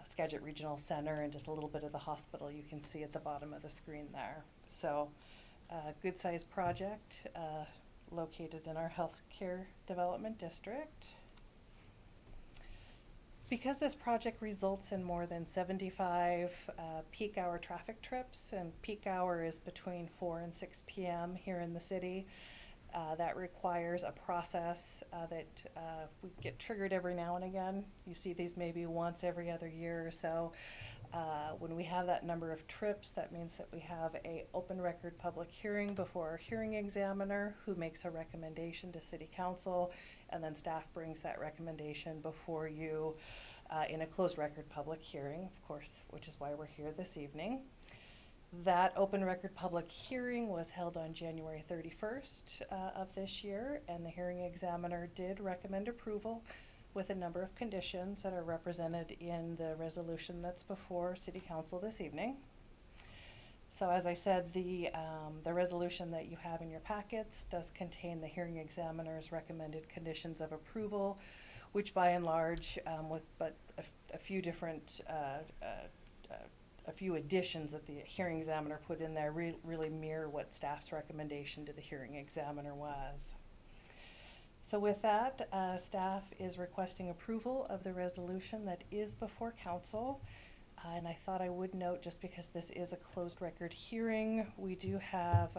Skagit Regional Center and just a little bit of the hospital you can see at the bottom of the screen there. So, good-sized project. Located in our healthcare development district. Because this project results in more than 75 peak hour traffic trips, and peak hour is between 4 and 6 p.m. here in the city, that requires a process that we get triggered every now and again. You see these maybe once every other year or so. When we have that number of trips, that means that we have a open record public hearing before our hearing examiner, who makes a recommendation to City Council, and then staff brings that recommendation before you in a closed record public hearing, of course, which is why we're here this evening. That open record public hearing was held on January 31st of this year, and the hearing examiner did recommend approval with a number of conditions that are represented in the resolution that's before City Council this evening. So as I said, the resolution that you have in your packets does contain the hearing examiner's recommended conditions of approval, which by and large, with but a few different, a few additions that the hearing examiner put in there really mirror what staff's recommendation to the hearing examiner was. So with that, staff is requesting approval of the resolution that is before council. And I thought I would note, just because this is a closed record hearing, we do have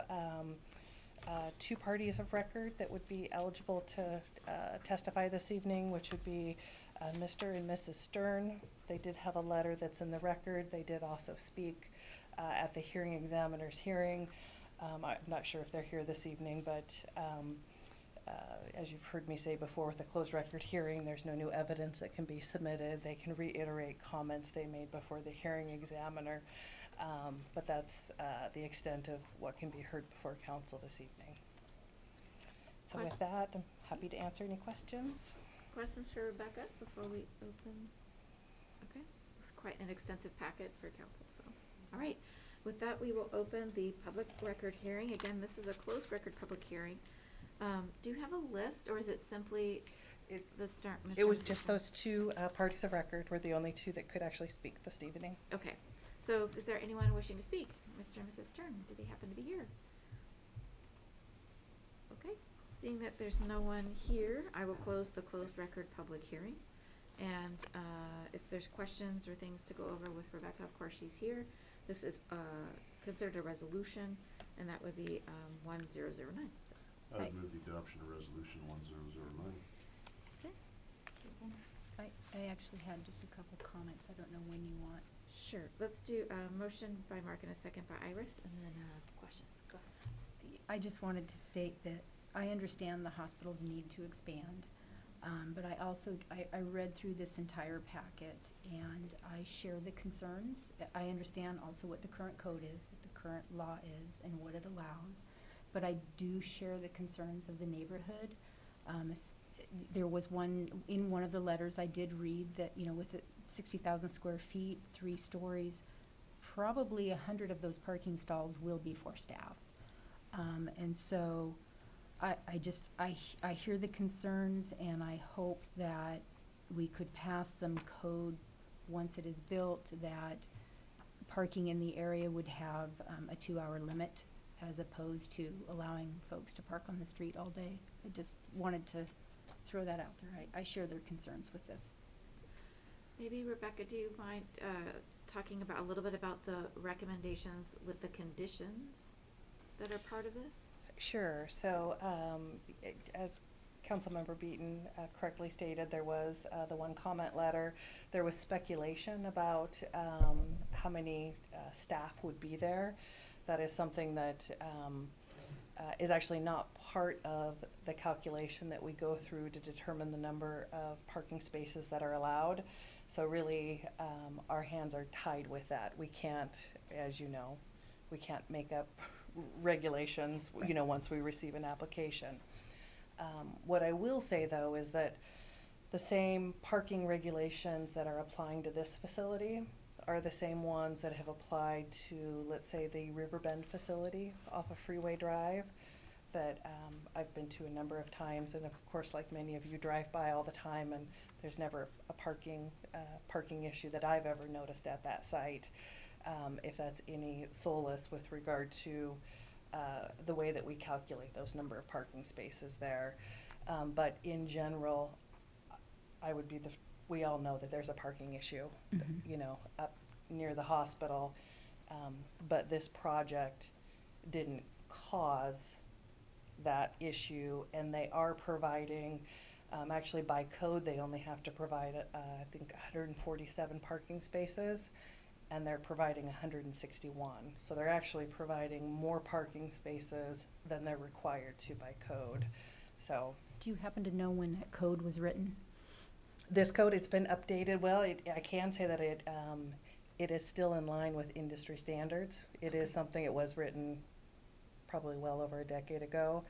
two parties of record that would be eligible to testify this evening, which would be Mr. and Mrs. Stern. They did have a letter that's in the record. They did also speak at the hearing examiner's hearing. I'm not sure if they're here this evening, but as you've heard me say before, with the closed record hearing, there's no new evidence that can be submitted. They can reiterate comments they made before the hearing examiner. But that's the extent of what can be heard before council this evening. So with that, I'm happy to answer any questions. Questions for Rebecca before we open? Okay, it's quite an extensive packet for council, so. All right, with that, we will open the public record hearing. Again, this is a closed record public hearing. Do you have a list, or is it simply the start? It was just those two parties of record were the only two that could actually speak this evening. Okay, so is there anyone wishing to speak? Mr. and Mrs. Stern, do they happen to be here? Okay, seeing that there's no one here, I will close the closed record public hearing. And if there's questions or things to go over with Rebecca, of course she's here. This is considered a resolution, and that would be 1009. I would move the adoption of resolution 1009. Okay. I actually had just a couple comments. I don't know when you want. Sure. Let's do a motion by Mark and a second by Iris, and then questions. Go ahead. I just wanted to state that I understand the hospital's need to expand, but I also, I read through this entire packet, and I share the concerns. I understand also what the current code is, what the current law is, and what it allows, but I do share the concerns of the neighborhood. There was in one of the letters I did read that, you know, with it 60,000 square feet, 3 stories, probably 100 of those parking stalls will be for staff. And so I hear the concerns, and I hope that we could pass some code once it is built that parking in the area would have a 2-hour limit as opposed to allowing folks to park on the street all day. I just wanted to throw that out there. I share their concerns with this. Maybe Rebecca, do you mind talking about a little bit about the recommendations with the conditions that are part of this? Sure. So as Councilmember Beaton correctly stated, there was the one comment letter. There was speculation about how many staff would be there. That is something that is actually not part of the calculation that we go through to determine the number of parking spaces that are allowed. So really, our hands are tied with that. We can't, as you know, we can't make up regulations, you know, once we receive an application. What I will say, though, is that the same parking regulations that are applying to this facility are the same ones that have applied to, let's say, the Riverbend facility off of Freeway Drive that I've been to a number of times, and of course, like many of you, drive by all the time, and there's never a parking issue that I've ever noticed at that site. If that's any solace with regard to the way that we calculate those number of parking spaces there. But in general, we all know that there's a parking issue, you know, up near the hospital. But this project didn't cause that issue, and they are providing, actually by code, they only have to provide, I think 147 parking spaces, and they're providing 161. So they're actually providing more parking spaces than they're required to by code. So. Do you happen to know when that code was written? This code, it's been updated. Well, I can say that it is still in line with industry standards. It is something, it was written probably well over a decade ago.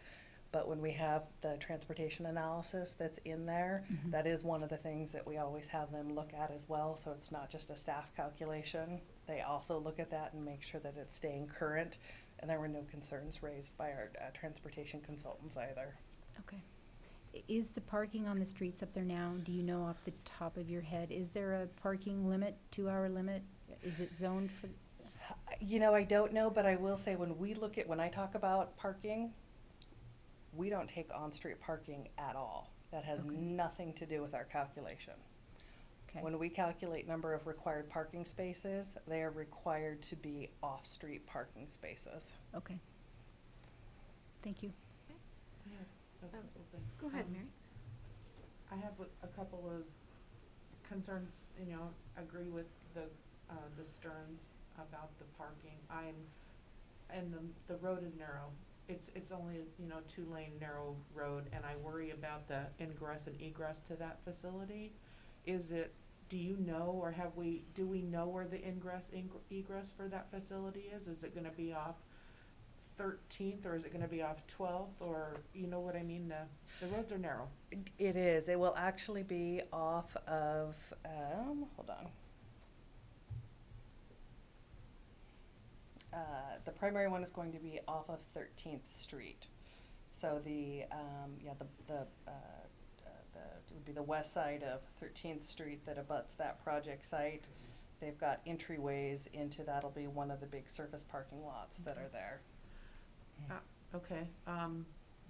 But when we have the transportation analysis that's in there, that is one of the things that we always have them look at as well. So it's not just a staff calculation. They also look at that and make sure that it's staying current. And there were no concerns raised by our transportation consultants either. Okay. Is the parking on the streets up there now, do you know off the top of your head, is there a parking limit, 2-hour limit? Is it zoned for? You know, I don't know, but I will say when I talk about parking, we don't take on-street parking at all. That has nothing to do with our calculation. Okay. When we calculate number of required parking spaces, they are required to be off-street parking spaces. Okay. Thank you. I have a Oh, couple things. Go ahead, Mary. I have a couple of concerns, you know, agree with the Stearns about the parking. And the road is narrow. It's only, you know, 2-lane narrow road, and I worry about the ingress and egress to that facility. Do you know, or do we know where the egress for that facility is? Is it gonna be off 13th, or is it gonna be off 12th, or, you know what I mean? The roads are narrow. It is. It will actually be off of, hold on. The primary one is going to be off of 13th Street. So it would be the west side of 13th Street that abuts that project site. They've got entryways into, that'll be one of the big surface parking lots that are there. Okay,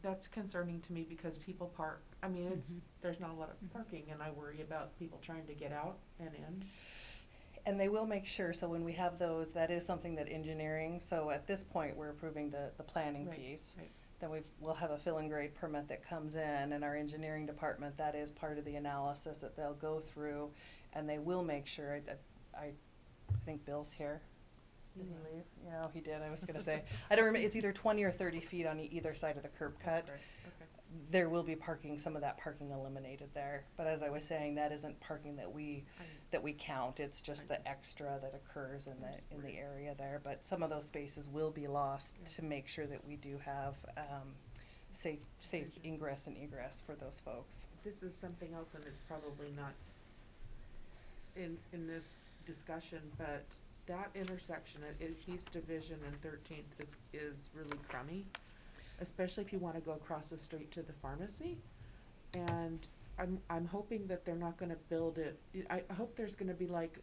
that's concerning to me because people park, I mean, there's not a lot of parking, and I worry about people trying to get out and in. And they will make sure, so when we have those, that is something that engineering, so at this point, we're approving the planning Right, piece. right. Then we'll have a fill and grade permit that comes in, and our engineering department, that is part of the analysis that they'll go through, and they will make sure, I think Bill's here. Did he leave? Yeah, he did, I was gonna say. I don't remember, it's either 20 or 30 feet on either side of the curb cut. Okay. There will be parking, some of that parking eliminated there, but as I was saying, that isn't parking that we count, it's just the extra that occurs in the area there, but some of those spaces will be lost to make sure that we do have, safe ingress and egress for those folks. This is something else, and it's probably not in this discussion, but that intersection at East Division and 13th is really crummy, especially if you wanna go across the street to the pharmacy. And I'm hoping that they're not gonna build it, I hope there's gonna be like,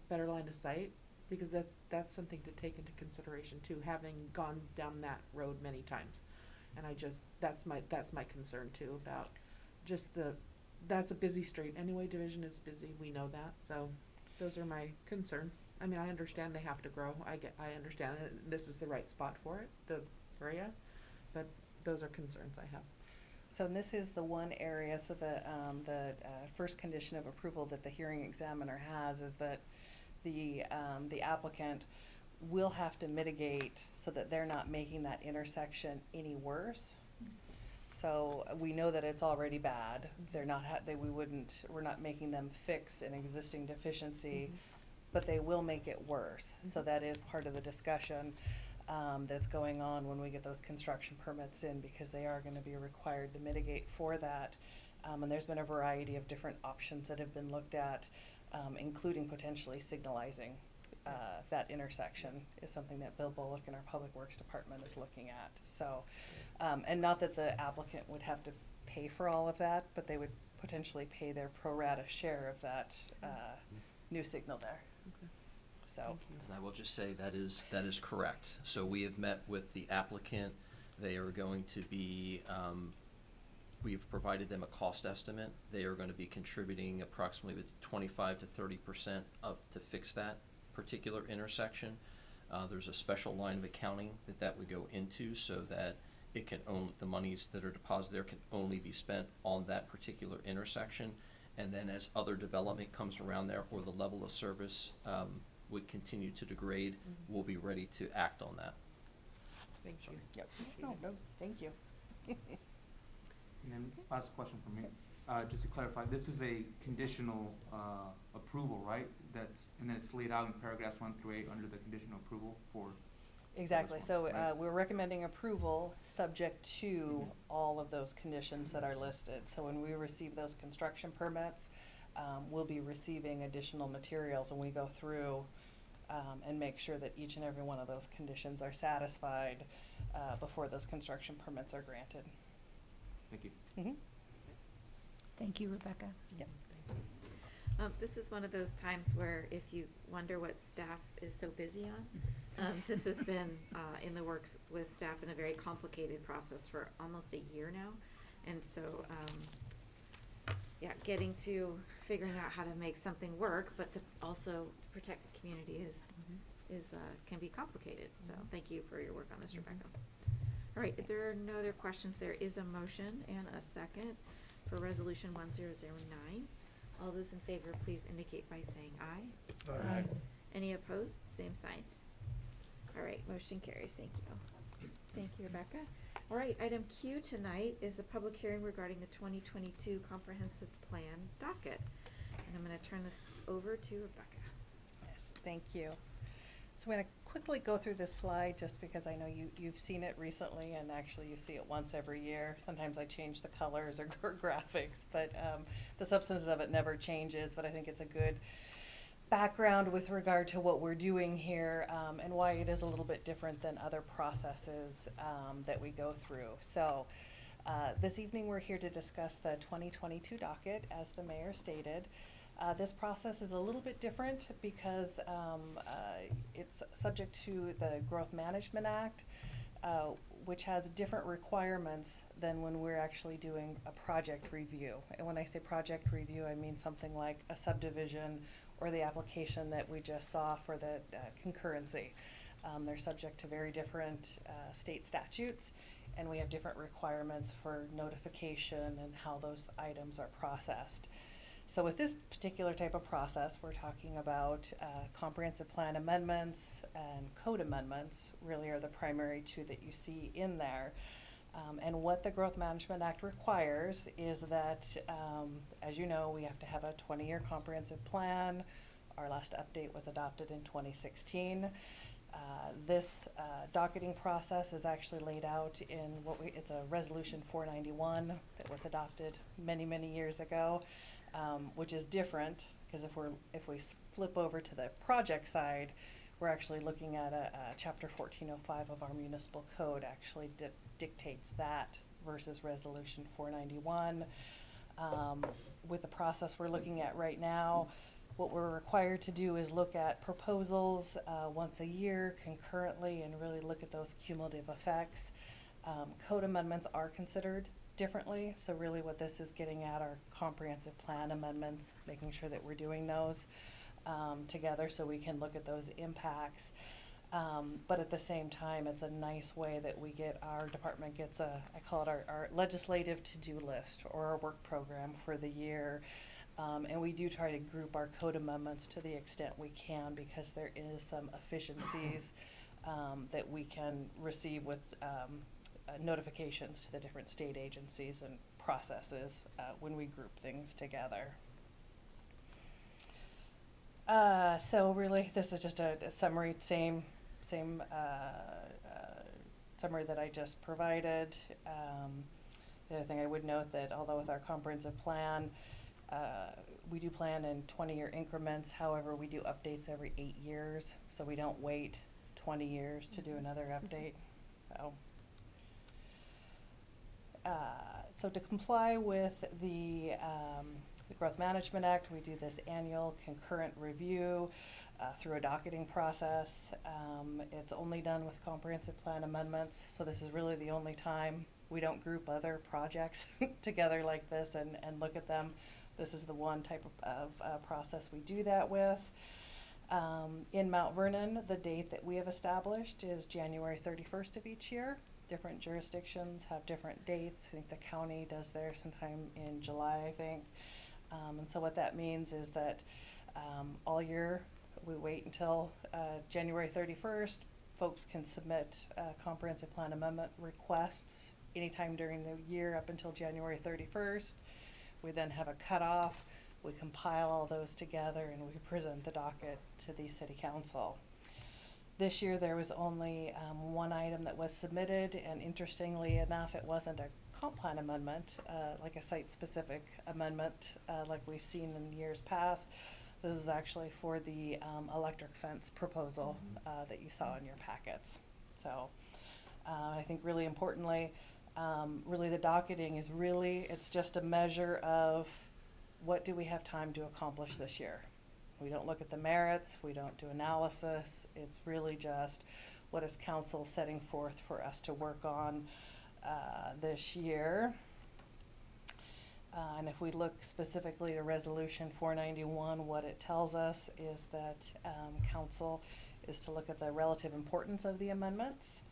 better line of sight, because that's something to take into consideration too, having gone down that road many times. And that's my concern too, about just that's a busy street. Anyway, Division is busy, we know that, so those are my concerns. I mean, I understand they have to grow, I understand that this is the right spot for it, the area, but those are concerns I have. So this is the one area, so the first condition of approval that the hearing examiner has is that the applicant will have to mitigate so that they're not making that intersection any worse. So we know that it's already bad. They're not, we're not making them fix an existing deficiency, but they will make it worse. So that is part of the discussion that's going on when we get those construction permits in, because they are gonna be required to mitigate for that. And there's been a variety of different options that have been looked at, including potentially signalizing. That intersection is something that Bill Bullock in our Public Works Department is looking at. So, and not that the applicant would have to pay for all of that, but they would potentially pay their pro rata share of that new signal there. Okay. So. And I will just say that is correct. So we have met with the applicant. They are going to be, we've provided them a cost estimate. They are going to be contributing approximately with 25 to 30% to fix that particular intersection. There's a special line of accounting that would go into, so that it can the monies that are deposited there can only be spent on that particular intersection. And then as other development comes around there, or the level of service would continue to degrade, we'll be ready to act on that. Thank you. Yep. No, thank you. And then last question from me, just to clarify, this is a conditional approval, right? And then it's laid out in paragraphs 1 through 8 under the conditional approval for. Exactly. this So one, right? we're recommending approval subject to all of those conditions that are listed. So when we receive those construction permits, we'll be receiving additional materials, and we go through and make sure that each and every one of those conditions are satisfied before those construction permits are granted. Thank you. Mm-hmm. Thank you, Rebecca. Yep. This is one of those times where if you wonder what staff is so busy on, this has been in the works with staff in a very complicated process for almost a year now. And so, yeah, getting to figuring out how to make something work, but also protect the community can be complicated. So thank you for your work on this, Rebecca. All right, if there are no other questions, there is a motion and a second for Resolution 1009. All those in favor, please indicate by saying aye. Aye. Any opposed? Same sign. All right, motion carries. Thank you. Thank you, Rebecca. All right, item Q tonight is a public hearing regarding the 2022 Comprehensive Plan Docket. And I'm going to turn this over to Rebecca. Yes, thank you. So I'm going to quickly go through this slide just because I know you've seen it recently, and actually you see it once every year. Sometimes I change the colors or graphics, but the substance of it never changes. But I think it's a good background with regard to what we're doing here and why it is a little bit different than other processes that we go through. So this evening we're here to discuss the 2022 docket, as the mayor stated. This process is a little bit different because it's subject to the Growth Management Act, which has different requirements than when we're actually doing a project review. And when I say project review, I mean something like a subdivision or the application that we just saw for the concurrency. They're subject to very different state statutes, and we have different requirements for notification and how those items are processed. So with this particular type of process, we're talking about comprehensive plan amendments and code amendments really are the primary two that you see in there. And what the Growth Management Act requires is that, as you know, we have to have a 20-year comprehensive plan. Our last update was adopted in 2016. This docketing process is actually laid out in it's a Resolution 491 that was adopted many, many years ago. Which is different because if we flip over to the project side, we're actually looking at a Chapter 1405 of our municipal code actually dictates that versus Resolution 491. With the process we're looking at right now, what we're required to do is look at proposals once a year concurrently and really look at those cumulative effects. Code amendments are considered differently, so really what this is getting at are comprehensive plan amendments, making sure that we're doing those together so we can look at those impacts. But at the same time, it's a nice way that we get, our department gets I call it our legislative to-do list or our work program for the year. And we do try to group our code amendments to the extent we can because there is some efficiencies that we can receive with notifications to the different state agencies and processes when we group things together. So really, this is just a summary, same summary that I just provided. The other thing I would note that although with our comprehensive plan, we do plan in 20-year increments. However, we do updates every 8 years, so we don't wait 20 years to do another update. So to comply with the Growth Management Act, we do this annual concurrent review through a docketing process. It's only done with comprehensive plan amendments, so this is really the only time we don't group other projects together like this and look at them. This is the one type of process we do that with. In Mount Vernon, the date that we have established is January 31st of each year. Different jurisdictions have different dates. I think the county does theirs sometime in July, I think. And so what that means is that all year we wait until January 31st. Folks can submit comprehensive plan amendment requests anytime during the year up until January 31st. We then have a cutoff. We compile all those together and we present the docket to the City Council. This year there was only one item that was submitted, and interestingly enough, it wasn't a comp plan amendment, like a site-specific amendment like we've seen in years past. This is actually for the electric fence proposal that you saw in your packets. So I think really importantly, really the docketing is it's just a measure of what do we have time to accomplish this year. We don't look at the merits, we don't do analysis, it's really just what is council setting forth for us to work on this year. And if we look specifically to Resolution 491, what it tells us is that council is to look at the relative importance of the amendments,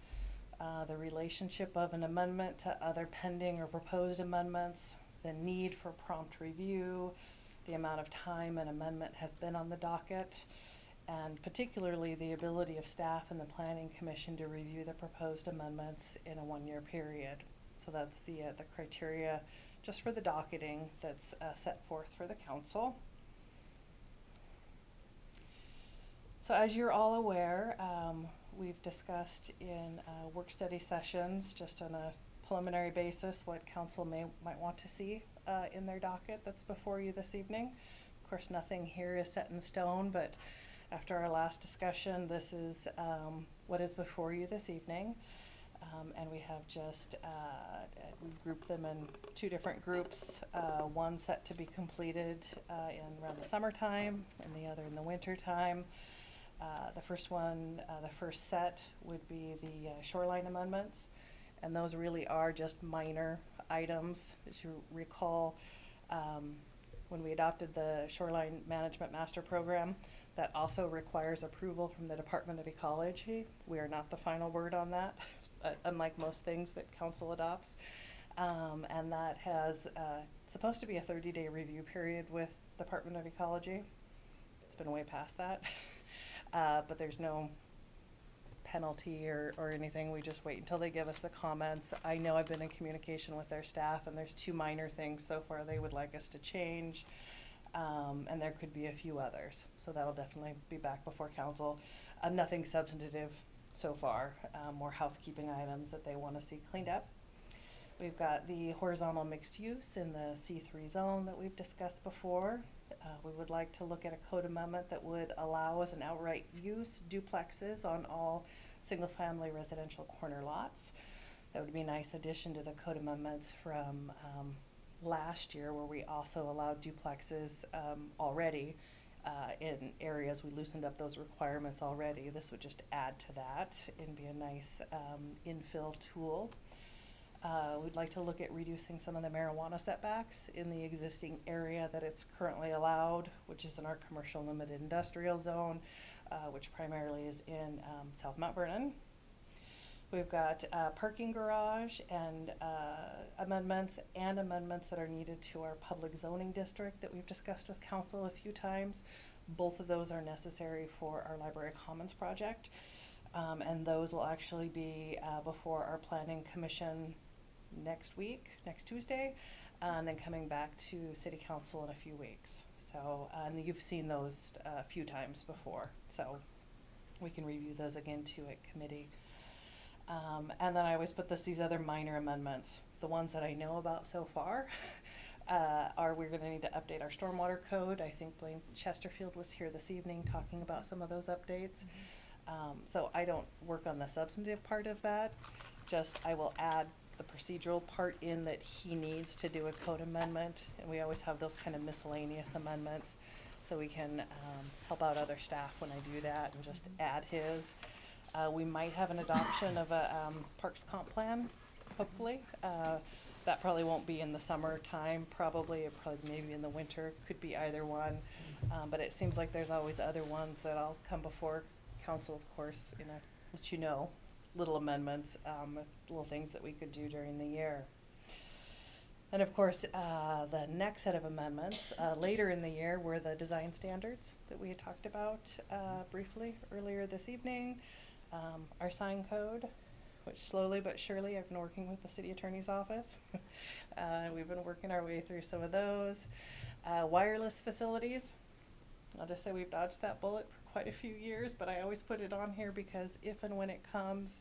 the relationship of an amendment to other pending or proposed amendments, the need for prompt review, the amount of time an amendment has been on the docket, and particularly the ability of staff and the Planning Commission to review the proposed amendments in a one-year period. So that's the criteria just for the docketing that's set forth for the council. So as you're all aware, we've discussed in work study sessions, just on a preliminary basis, what council might want to see in their docket that's before you this evening. Of course, nothing here is set in stone, but after our last discussion, this is what is before you this evening. And we have just, we grouped them in two different groups, one set to be completed in around the summertime and the other in the winter time. The first one, the first set would be the Shoreline Amendments, and those really are just minor items. As you recall, when we adopted the Shoreline Management Master Program, that also requires approval from the Department of Ecology. We are not the final word on that, unlike most things that council adopts. And that has supposed to be a 30-day review period with Department of Ecology. It's been way past that. But there's no penalty or anything. We just wait until they give us the comments. I know I've been in communication with their staff, and there's two minor things so far they would like us to change. And there could be a few others. So that'll definitely be back before council. Nothing substantive so far, more housekeeping items that they want to see cleaned up. We've got the horizontal mixed use in the C3 zone that we've discussed before. We would like to look at a code amendment that would allow as an outright use duplexes on all single-family residential corner lots. That would be a nice addition to the code amendments from last year, where we also allowed duplexes already in areas. We loosened up those requirements already. This would just add to that and be a nice infill tool. We'd like to look at reducing some of the marijuana setbacks in the existing area that it's currently allowed, which is in our commercial limited industrial zone, which primarily is in South Mount Vernon. We've got parking garage and amendments that are needed to our public zoning district that we've discussed with council a few times. Both of those are necessary for our Library Commons project. And those will actually be before our Planning Commission next Tuesday, and then coming back to City Council in a few weeks. So, and you've seen those a few times before, so we can review those again too at committee. And then I always put these other minor amendments. The ones that I know about so far are we're going to need to update our stormwater code. I think Blaine Chesterfield was here this evening talking about some of those updates. So I don't work on the substantive part of that, just I will add the procedural part in that he needs to do a code amendment, and we always have those kind of miscellaneous amendments, so we can help out other staff when I do that and just add his. We might have an adoption of a Parks Comp Plan, hopefully. That probably won't be in the summertime, probably maybe in the winter, could be either one. But it seems like there's always other ones that I'll come before council, of course, let you know, little amendments, little things that we could do during the year. And of course, the next set of amendments later in the year were the design standards that we had talked about briefly earlier this evening. Our sign code, which slowly but surely I've been working with the city attorney's office. We've been working our way through some of those. Wireless facilities. I'll just say we've dodged that bullet for quite a few years, but I always put it on here because if and when it comes,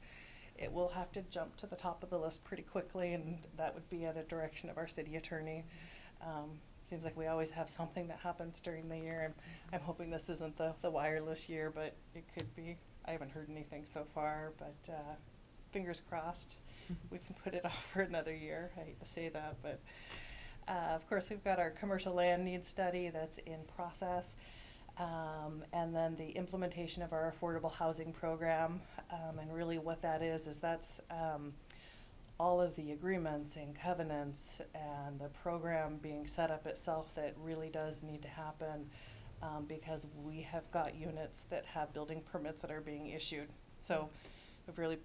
it will have to jump to the top of the list pretty quickly, and that would be at a direction of our city attorney. Seems like we always have something that happens during the year, and I'm hoping this isn't the wireless year, but it could be. I haven't heard anything so far, but fingers crossed we can put it off for another year. I hate to say that, but of course we've got our commercial land needs study that's in process. And then the implementation of our affordable housing program, and really what that is that's all of the agreements and covenants and the program being set up itself that really does need to happen, because we have got units that have building permits that are being issued. So we've really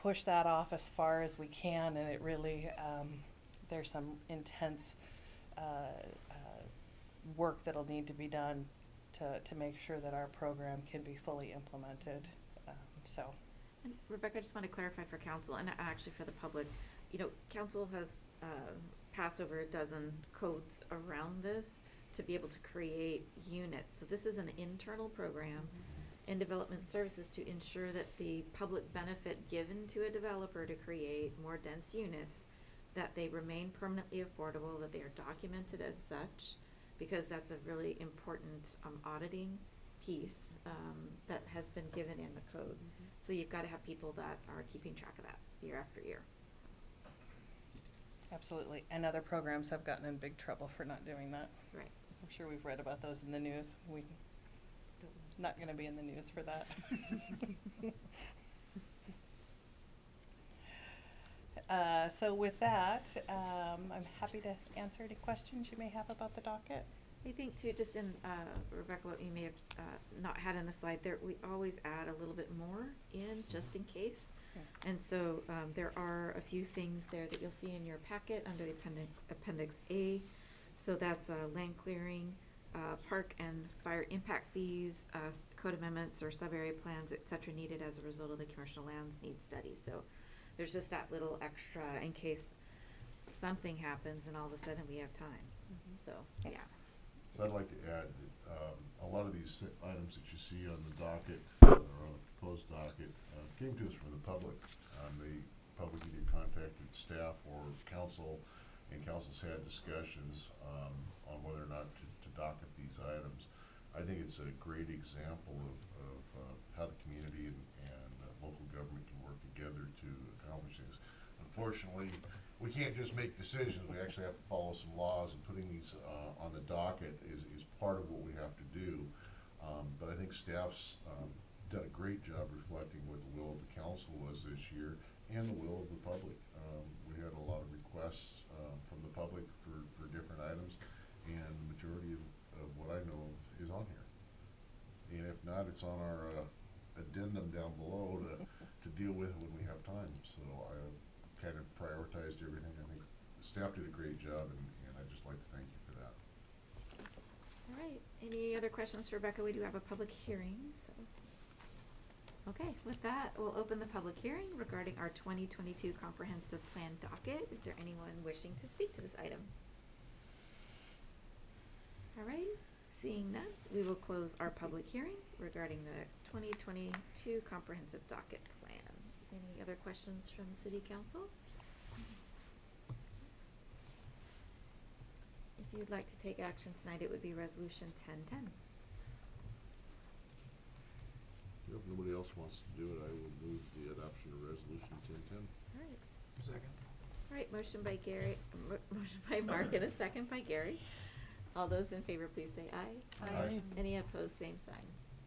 push that off as far as we can, and it really, there's some intense work that'll need to be done to make sure that our program can be fully implemented. So. And Rebecca, I just want to clarify for council and actually for the public, you know, council has passed over a dozen codes around this to be able to create units. So this is an internal program in development services to ensure that the public benefit given to a developer to create more dense units, that they remain permanently affordable, that they are documented as such, because that's a really important auditing piece that has been given in the code. So you've got to have people that are keeping track of that year after year. Absolutely. And other programs have gotten in big trouble for not doing that. Right. I'm sure we've read about those in the news. We're not going to be in the news for that. So with that, I'm happy to answer any questions you may have about the docket. I think too, just in, Rebecca, what you may have not had in the slide there, we always add a little bit more in just in case. Yeah. And so there are a few things there that you'll see in your packet under the appendix A. So that's land clearing, park and fire impact fees, code amendments or sub-area plans, et cetera, needed as a result of the commercial lands need study. So there's just that little extra in case something happens and all of a sudden we have time. So, yeah. So I'd like to add that a lot of these items that you see on the docket, or on the proposed docket, came to us from the public. The public either contacted staff or council, and council's had discussions on whether or not to docket these items. I think it's a great example of how the community and local government can work together to accomplish things. Unfortunately, we can't just make decisions. We actually have to follow some laws, and putting these on the docket is part of what we have to do. But I think staff's done a great job reflecting what the will of the council was this year and the will of the public. We had a lot of requests from the public for different items, and the majority of what I know of is on here. And if not, it's on our addendum down below to deal with when we have time. So I kind of prioritized everything. I think the staff did a great job, and I'd just like to thank you for that. All right. Any other questions for Rebecca? We do have a public hearing. So. Okay, with that, we'll open the public hearing regarding our 2022 comprehensive plan docket. Is there anyone wishing to speak to this item? All right. Seeing none, we will close our public hearing regarding the 2022 comprehensive docket plan. Any other questions from City Council? If you'd like to take action tonight, it would be Resolution 1010. If nobody else wants to do it, I will move the adoption of Resolution 1010. All right. Second. All right, motion by Gary, motion by Mark and a second by Gary. All those in favor, please say aye. Aye. Any opposed, same sign.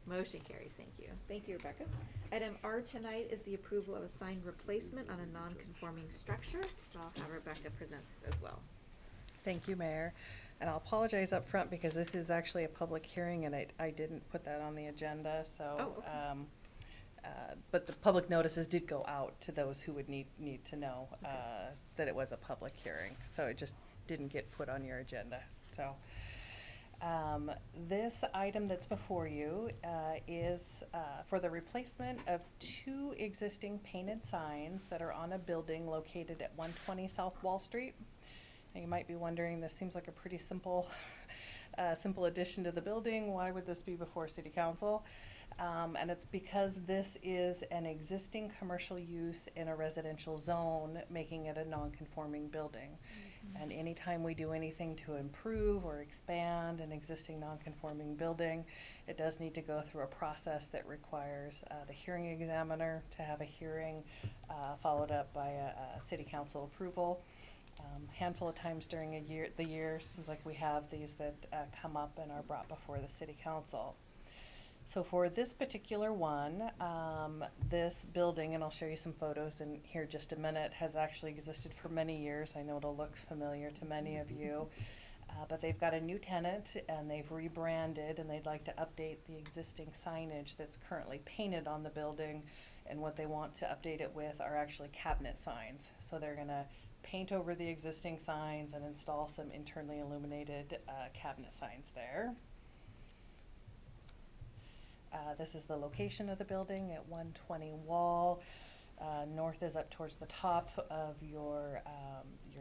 Motion carries, thank you. Thank you, Rebecca. Item R tonight is the approval of a sign replacement on a non-conforming structure. So I'll have Rebecca present this as well. Thank you, Mayor. And I'll apologize up front because this is actually a public hearing and I didn't put that on the agenda, so. Oh, okay. But the public notices did go out to those who would need to know that it was a public hearing. So it just didn't get put on your agenda, so. This item that's before you is for the replacement of 2 existing painted signs that are on a building located at 120 South Wall Street. And you might be wondering, this seems like a pretty simple addition to the building. Why would this be before City Council? And it's because this is an existing commercial use in a residential zone, making it a non-conforming building. And anytime we do anything to improve or expand an existing non-conforming building, it does need to go through a process that requires the hearing examiner to have a hearing followed up by a City Council approval. Handful of times during the year, seems like we have these that come up and are brought before the City Council. So for this particular one, this building, and I'll show you some photos in here just a minute, has actually existed for many years. I know it'll look familiar to many of you, but they've got a new tenant and they've rebranded and they'd like to update the existing signage that's currently painted on the building And what they want to update it with are actually cabinet signs. So they're gonna paint over the existing signs and install some internally illuminated cabinet signs there. This is the location of the building at 120 Wall. North is up towards the top of your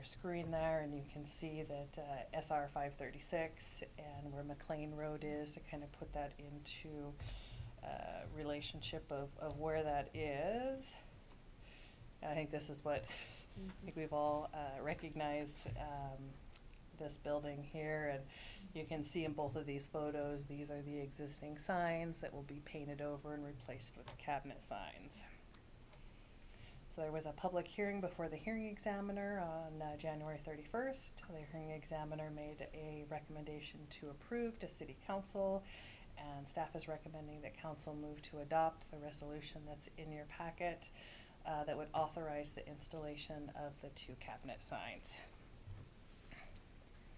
screen there, and you can see that SR 536 and where McLean Road is, to kind of put that into relationship of where that is. And I think this is what I think we've all recognized this building here, and you can see in both of these photos, these are the existing signs that will be painted over and replaced with cabinet signs. So there was a public hearing before the hearing examiner on January 31st. The hearing examiner made a recommendation to approve to City Council, and staff is recommending that Council move to adopt the resolution that's in your packet that would authorize the installation of the 2 cabinet signs.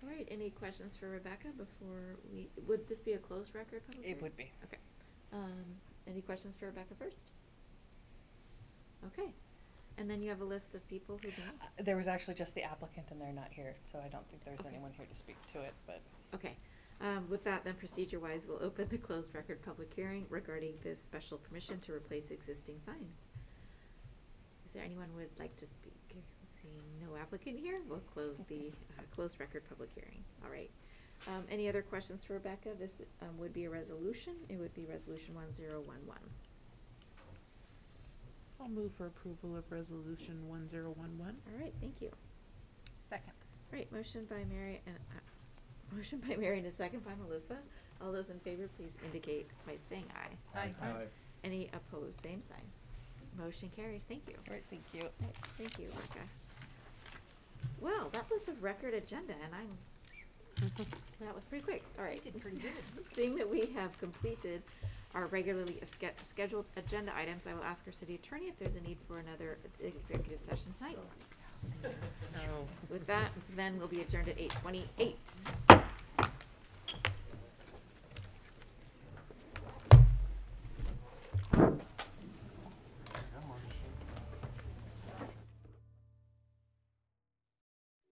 All right, any questions for Rebecca before would this be a closed record public hearing? It would be. Okay. Any questions for Rebecca first? Okay. And then you have a list of people who don't? There was actually just the applicant, and they're not here, so I don't think there's Okay. anyone here to speak to it, but. Okay. With that, then procedure-wise, we'll open the closed record public hearing regarding this special permission to replace existing signs. Is there anyone who would like to speak? Seeing no applicant here, we'll close the closed record public hearing. All right. Any other questions for Rebecca? This would be a resolution. It would be Resolution 1011. I'll move for approval of resolution 1011. All right, thank you. Second. All right, motion by Mary and a second by Melissa. All those in favor, please indicate by saying aye. Aye. Any opposed, same sign. Motion carries. Thank you. All right, thank you. All right, thank you, Rebecca. Well, that was a record agenda, and that was pretty quick. All right. You did pretty good. Seeing that we have completed our regularly scheduled agenda items, I will ask our city attorney if there's a need for another executive session tonight. No. With that, then we'll be adjourned at 8:28.